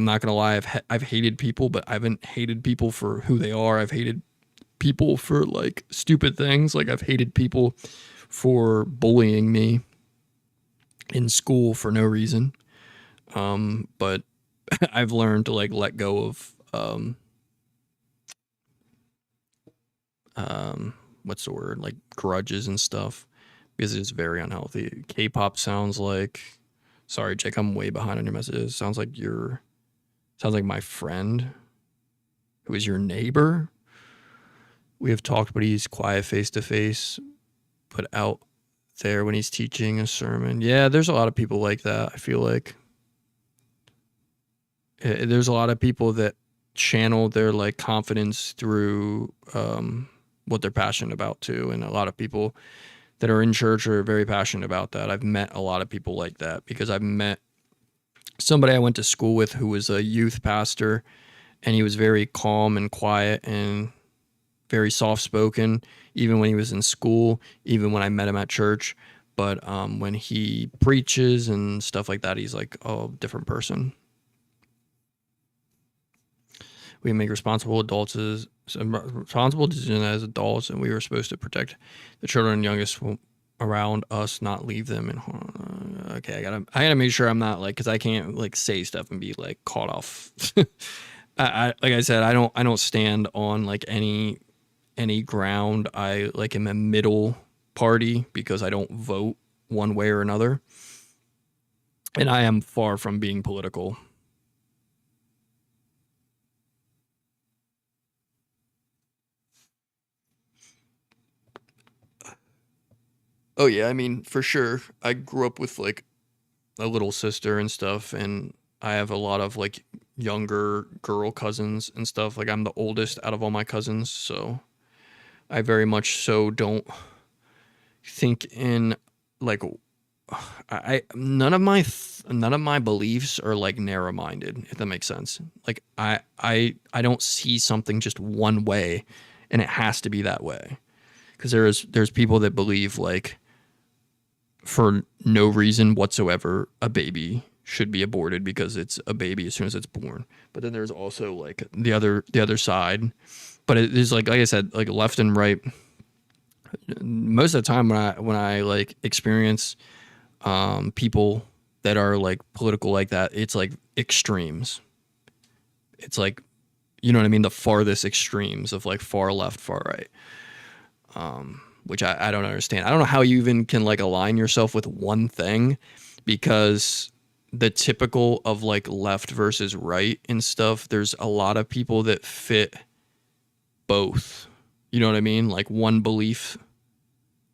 not gonna lie. I've hated people, but I haven't hated people for who they are. I've hated people for like stupid things. Like I've hated people for bullying me in school for no reason. But I've learned to like let go of what's the word, like grudges and stuff, because it's very unhealthy. K-pop sounds like, sorry Jake, I'm way behind on your messages. Sounds like my friend who is your neighbor. We have talked, but he's quiet face to face, but out there when he's teaching a sermon. Yeah, there's a lot of people like that. I feel like there's a lot of people that channel their like confidence through what they're passionate about too, and a lot of people that are in church are very passionate about that. I've met a lot of people like that because I've met somebody I went to school with who was a youth pastor, and he was very calm and quiet and very soft-spoken, even when he was in school, even when I met him at church. But when he preaches and stuff like that, he's like a different person. We make responsible decisions as adults, and we were supposed to protect the children and youngest around us, not leave them in harm. Okay, I gotta make sure I'm not like, because I can't like say stuff and be like caught off. I like I said, I don't stand on like any ground. I like am a middle party because I don't vote one way or another, and I am far from being political. Oh yeah, I mean, for sure. I grew up with like a little sister and stuff, and I have a lot of like younger girl cousins and stuff. Like I'm the oldest out of all my cousins, so I very much so don't think in like none of my beliefs are like narrow-minded, if that makes sense. Like I don't see something just one way and it has to be that way. Because there's people that believe like for no reason whatsoever a baby should be aborted because it's a baby as soon as it's born. But then there's also like the other side. But it is like I said, like left and right. Most of the time when I like experience people that are like political like that, it's like extremes. It's like, you know what I mean, the farthest extremes of like far left, far right. Which I don't understand. I don't know how you even can like align yourself with one thing, because the typical of like left versus right and stuff, there's a lot of people that fit both. You know what I mean? Like one belief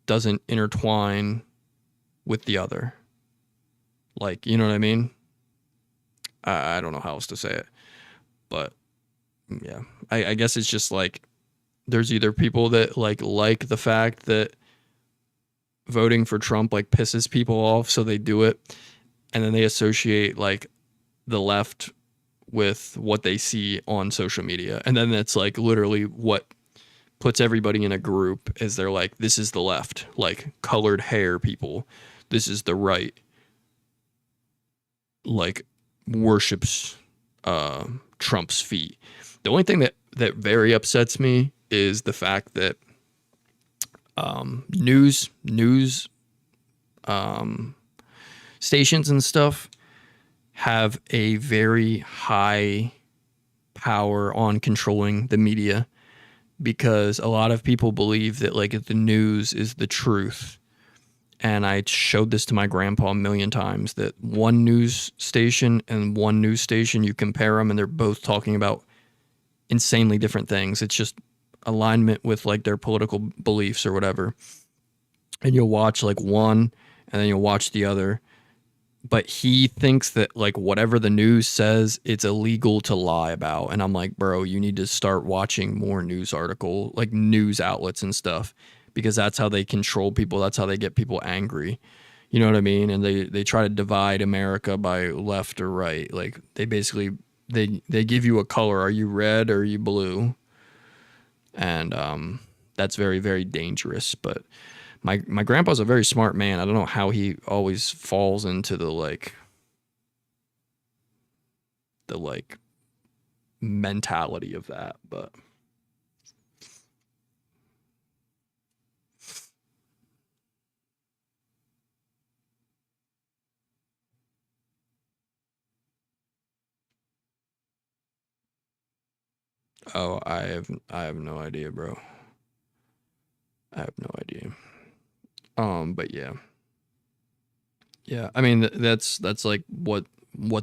doesn't intertwine with the other. Like, you know what I mean? I don't know how else to say it. But yeah, I guess it's just like there's either people that like the fact that voting for Trump like pisses people off, so they do it, and then they associate like the left with what they see on social media, and then that's like literally what puts everybody in a group. Is they're like, this is the left, like colored hair people, this is the right, like worships Trump's feet. The only thing that very upsets me is the fact that news stations and stuff have a very high power on controlling the media, because a lot of people believe that like the news is the truth. And I showed this to my grandpa a million times, that one news station and one news station, you compare them and they're both talking about insanely different things. It's just alignment with like their political beliefs or whatever. And you'll watch like one and then you'll watch the other. But he thinks that like whatever the news says, it's illegal to lie about. And I'm like, bro, you need to start watching more news article, like news outlets and stuff, because that's how they control people. That's how they get people angry. You know what I mean? And they try to divide America by left or right. Like they basically they give you a color. Are you red or are you blue? And that's very, very dangerous. But my grandpa's a very smart man. I don't know how he always falls into the mentality of that, but oh, I have no idea, bro. I have no idea. But yeah. Yeah, I mean that's like what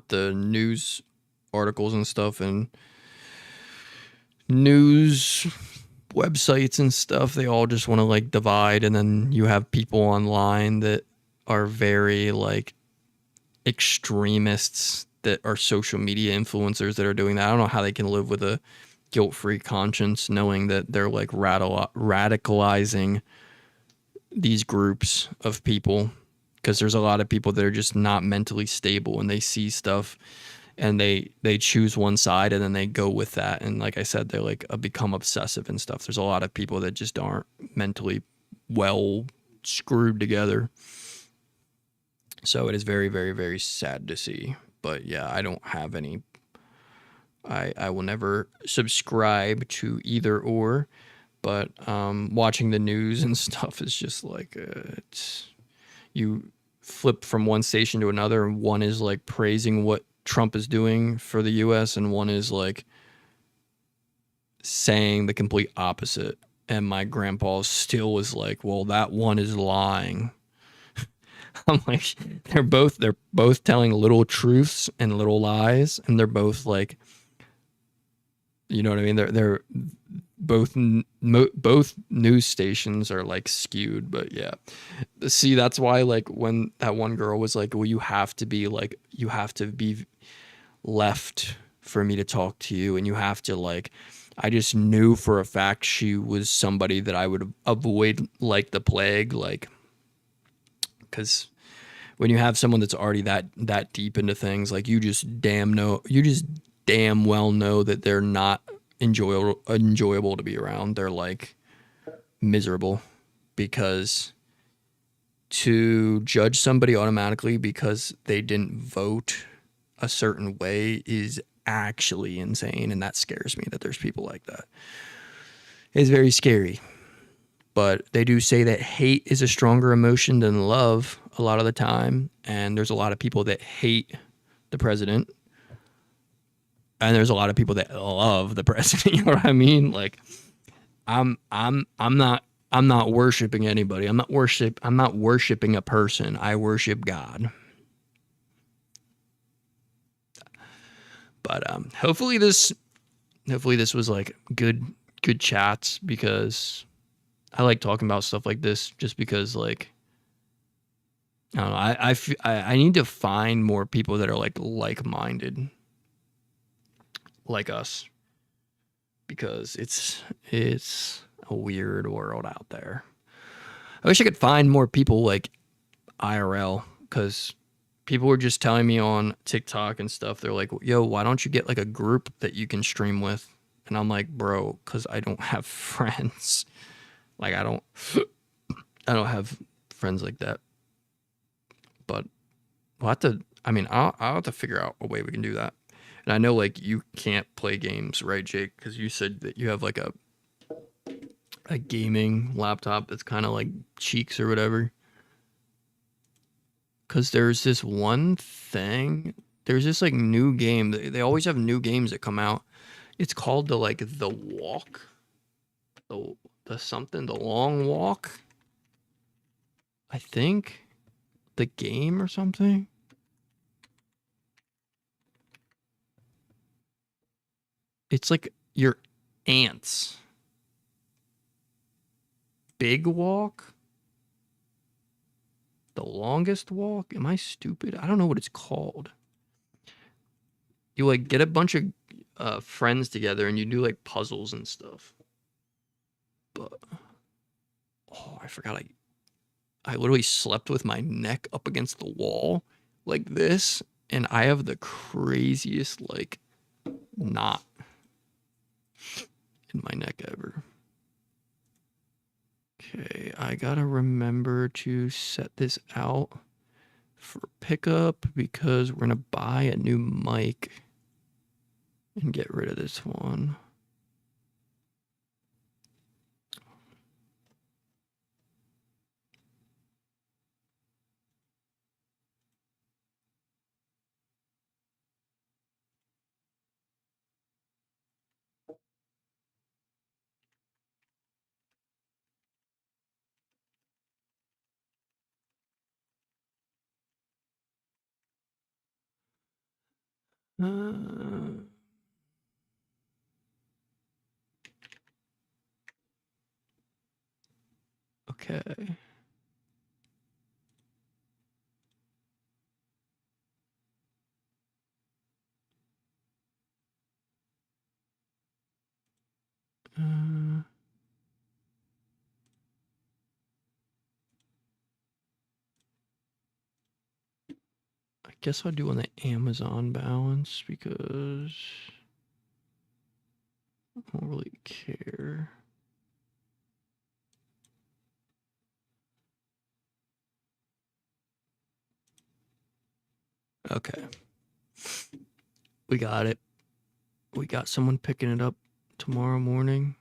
the news articles and stuff and news websites and stuff, they all just want to like divide, and then you have people online that are very like extremists that are social media influencers that are doing that. I don't know how they can live with a guilt-free conscience knowing that they're like radicalizing these groups of people, because there's a lot of people that are just not mentally stable and they see stuff and they choose one side and then they go with that, and like I said, they like become obsessive and stuff. There's a lot of people that just aren't mentally well screwed together, so it is very, very, very sad to see. But yeah, I don't have any, I will never subscribe to either or, but watching the news and stuff is just like it's, you flip from one station to another and one is like praising what Trump is doing for the US and one is like saying the complete opposite, and my grandpa still was like, well, that one is lying. I'm like, they're both telling little truths and little lies, and they're both like, you know what I mean, they're both both news stations are like skewed. But yeah, see, that's why like when that one girl was like, well, you have to be left for me to talk to you, and you have to like, I just knew for a fact she was somebody that I would avoid like the plague, like, because when you have someone that's already that deep into things, like you just damn well know that they're not enjoyable to be around. They're like miserable, because to judge somebody automatically because they didn't vote a certain way is actually insane, and that scares me that there's people like that. It's very scary. But they do say that hate is a stronger emotion than love a lot of the time, and there's a lot of people that hate the president, and there's a lot of people that love the president. You know what I mean? Like, I'm not worshiping anybody. I'm not worshiping a person. I worship God. But hopefully this was like good chats, because I like talking about stuff like this just because, like, I don't know, I need to find more people that are like-minded like us, because it's a weird world out there. I wish I could find more people like IRL, because people were just telling me on TikTok and stuff, they're like, yo, why don't you get like a group that you can stream with? And I'm like, bro, because I don't have friends. Like, I don't have friends like that. But we'll have to, I mean, I'll have to figure out a way we can do that. And I know, like, you can't play games, right, Jake? Because you said that you have like a gaming laptop that's kind of like Cheeks or whatever. Because there's this one thing, there's this like new game. They always have new games that come out. It's called the Walk. The Long Walk. I think. The game or something. It's like your ants. Big Walk. The Longest Walk? Am I stupid? I don't know what it's called. You like get a bunch of friends together and you do like puzzles and stuff. But oh, I forgot. I literally slept with my neck up against the wall like this, and I have the craziest like knot in my neck ever. Okay, I gotta remember to set this out for pickup because we're gonna buy a new mic and get rid of this one. Uh, okay. Uh, I guess I'll do on the Amazon balance because I don't really care. Okay. We got it. We got someone picking it up tomorrow morning.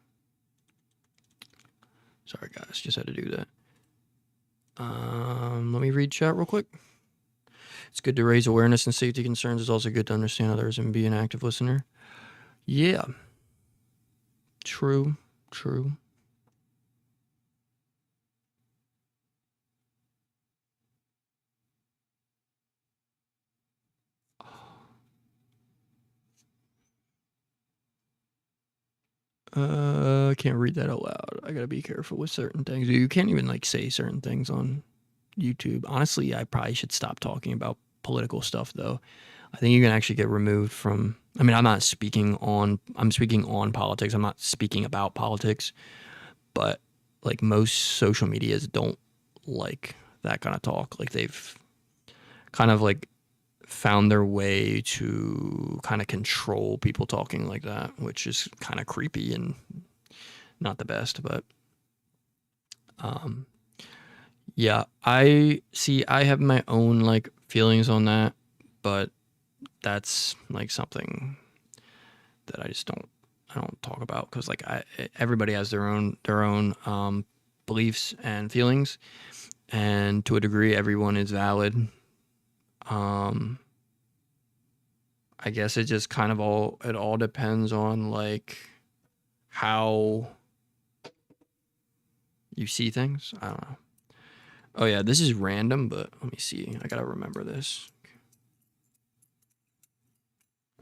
Sorry, guys. Just had to do that. Let me read chat real quick. It's good to raise awareness and safety concerns. It's also good to understand others and be an active listener. Yeah. True. True. I can't read that out loud. I gotta be careful with certain things. You can't even like say certain things on YouTube. Honestly, I probably should stop talking about political stuff though. I think you can actually get removed from. I mean, I'm speaking on politics. I'm not speaking about politics, but like most social medias don't like that kind of talk. Like they've kind of like found their way to kind of control people talking like that, which is kind of creepy and not the best. But yeah, I have my own like feelings on that, but that's like something that I don't talk about because like everybody has their own beliefs and feelings, and to a degree everyone is valid. I guess it just kind of all depends on like how you see things. I don't know. Oh yeah, this is random, but let me see. I gotta remember this.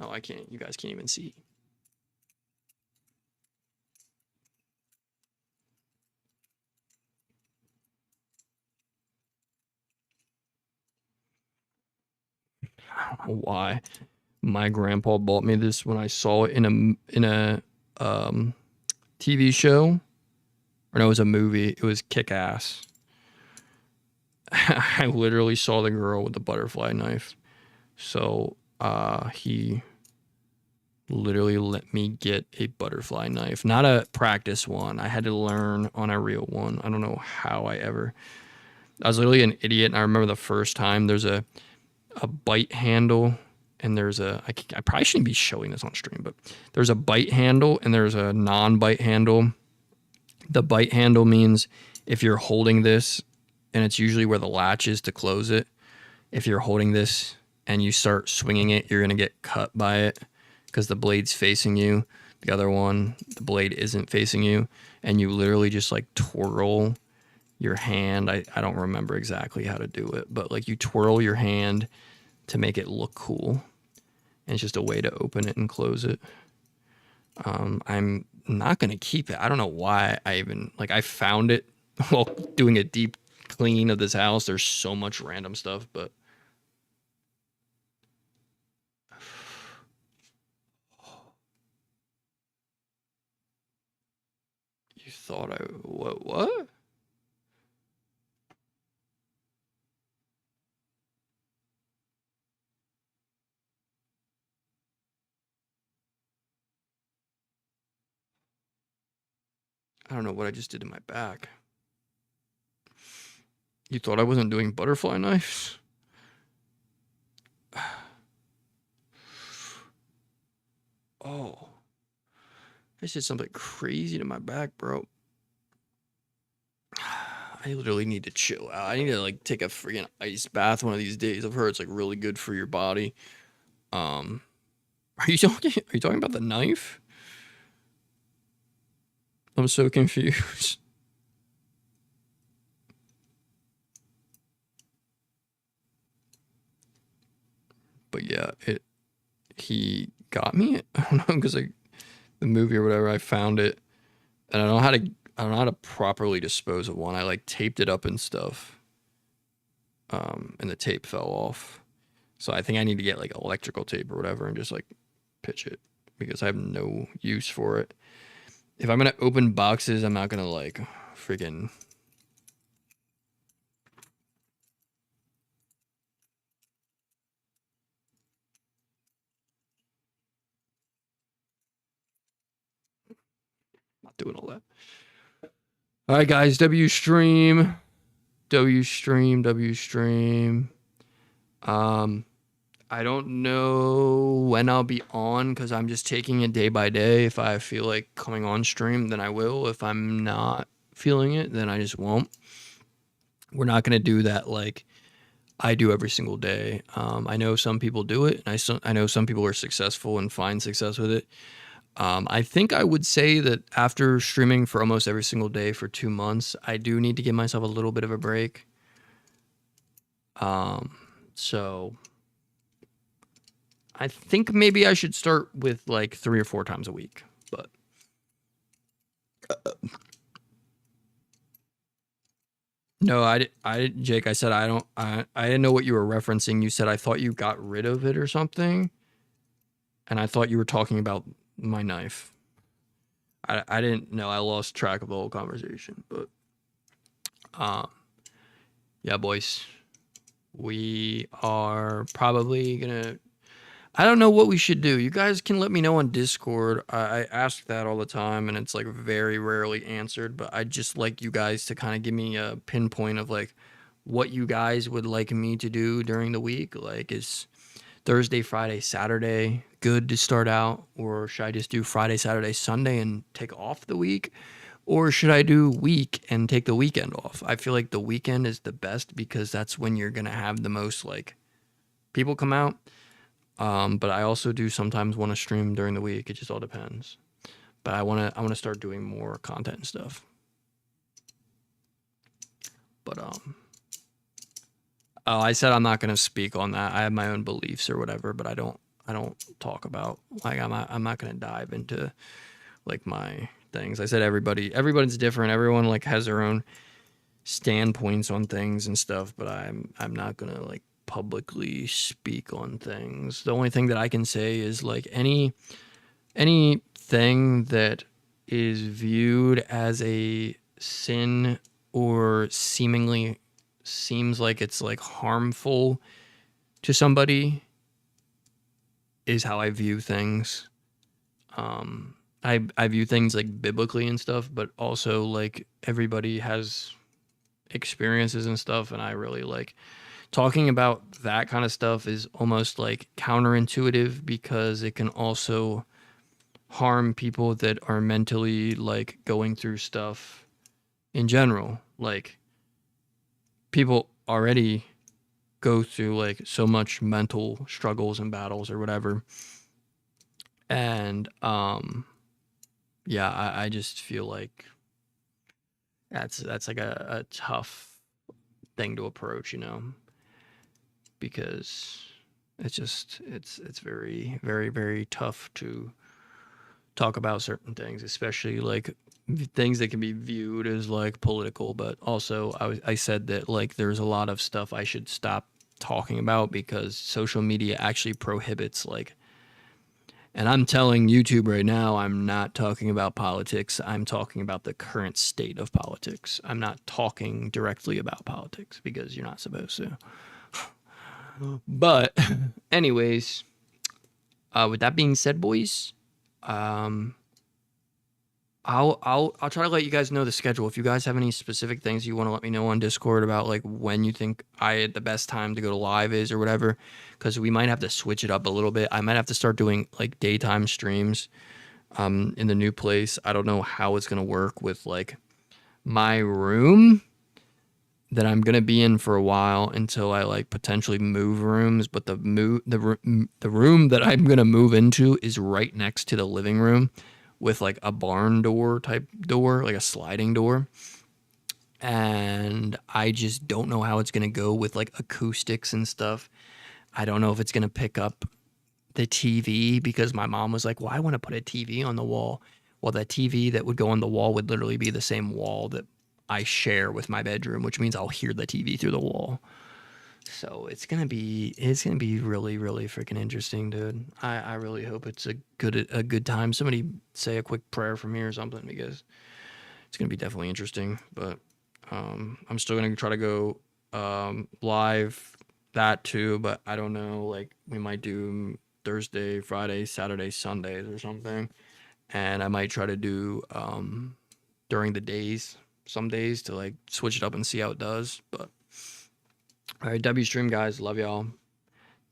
Oh, I can't. You guys can't even see. I don't know why. My grandpa bought me this when I saw it in a TV show, or no, it was a movie. It was Kick Ass. I literally saw the girl with the butterfly knife, so he literally let me get a butterfly knife, not a practice one. I had to learn on a real one. I don't know how I was literally an idiot. And I remember the first time there's a bite handle and there's I probably shouldn't be showing this on stream, but there's a bite handle and there's a non-bite handle. The bite handle means if you're holding this, and it's usually where the latch is to close it. If you're holding this and you start swinging it, you're going to get cut by it because the blade's facing you. The other one, the blade isn't facing you, and you literally just like twirl your hand. I don't remember exactly how to do it, but like you twirl your hand to make it look cool. And it's just a way to open it and close it. I'm not going to keep it. I don't know why I found it while doing a deep clean of this house. There's so much random stuff, but you thought what? I don't know what I just did to my back. You thought I wasn't doing butterfly knives? Oh. I just did something crazy to my back, bro. I literally need to chill out. I need to like take a freaking ice bath one of these days. I've heard it's like really good for your body. Are you talking about the knife? I'm so confused. But yeah, he got me. I don't know, because like the movie or whatever, I found it, and I don't know how to properly dispose of one. I like taped it up and stuff, and the tape fell off. So I think I need to get like electrical tape or whatever and just like pitch it, because I have no use for it. If I'm gonna open boxes, I'm not gonna like freaking. Not doing all that. All right, guys. W stream. I don't know when I'll be on, because I'm just taking it day by day. If I feel like coming on stream, then I will. If I'm not feeling it, then I just won't. We're not gonna do that like I do every single day. I know some people do it, and I know some people are successful and find success with it. I think I would say that after streaming for almost every single day for 2 months, I do need to give myself a little bit of a break. So I think maybe I should start with like 3 or 4 times a week, but no, Jake, I said I didn't know what you were referencing. You said I thought you got rid of it or something, and I thought you were talking about my knife. I didn't know. I lost track of the whole conversation, but yeah, boys, we are probably gonna. I don't know what we should do. You guys can let me know on Discord. I ask that all the time, and it's like very rarely answered. But I just like you guys to kind of give me a pinpoint of like what you guys would like me to do during the week. Like, is Thursday, Friday, Saturday good to start out? Or should I just do Friday, Saturday, Sunday and take off the week? Or should I do week and take the weekend off? I feel like the weekend is the best, because that's when you're going to have the most like people come out. But I also do sometimes want to stream during the week. It just all depends. But I want to start doing more content and stuff. But oh, I said I'm not going to speak on that. I have my own beliefs or whatever, but I don't talk about like I'm not going to dive into like my things. I said everybody's different. Everyone like has their own standpoints on things and stuff, but I'm not going to like publicly speak on things. The only thing that I can say is like anything that is viewed as a sin or seemingly seems like it's like harmful to somebody is how I view things. I view things like biblically and stuff, but also like everybody has experiences and stuff, and I really like talking about that kind of stuff is almost like counterintuitive, because it can also harm people that are mentally like going through stuff in general. Like, people already go through like so much mental struggles and battles or whatever. And yeah, I just feel like that's like a tough thing to approach, you know, because it's very, very, very tough to talk about certain things, especially like things that can be viewed as like political. But also I said that like there's a lot of stuff I should stop talking about, because social media actually prohibits like, and I'm telling YouTube right now, I'm not talking about politics. I'm talking about the current state of politics. I'm not talking directly about politics, because you're not supposed to. But anyways, with that being said, boys, I'll try to let you guys know the schedule. If you guys have any specific things you want to let me know on Discord about like when you think the best time to go to live is or whatever, because we might have to switch it up a little bit. I might have to start doing like daytime streams in the new place. I don't know how it's gonna work with like my room that I'm gonna be in for a while until I like potentially move rooms. But the room that I'm gonna move into is right next to the living room, with like a barn door type door, like a sliding door. And I just don't know how it's gonna go with like acoustics and stuff. I don't know if it's gonna pick up the TV, because my mom was like, well, I want to put a TV on the wall. Well, that TV that would go on the wall would literally be the same wall that I share with my bedroom, which means I'll hear the TV through the wall. So it's gonna be really, really freaking interesting, dude. I really hope it's a good time. Somebody say a quick prayer for me or something, because it's gonna be definitely interesting. But I'm still gonna try to go live that too, but I don't know. Like we might do Thursday, Friday, Saturday, Sundays or something, and I might try to do during the days, some days, to like switch it up and see how it does. But all right, W stream guys, love y'all.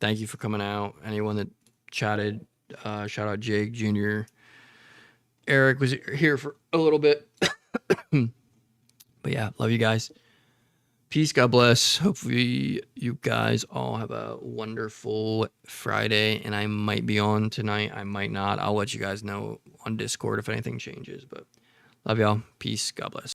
Thank you for coming out. Anyone that chatted, shout out Jake Jr. Eric was here for a little bit. But yeah, love you guys. Peace, God bless. Hopefully you guys all have a wonderful Friday, and I might be on tonight. I might not. I'll let you guys know on Discord if anything changes, but love y'all. Peace. God bless.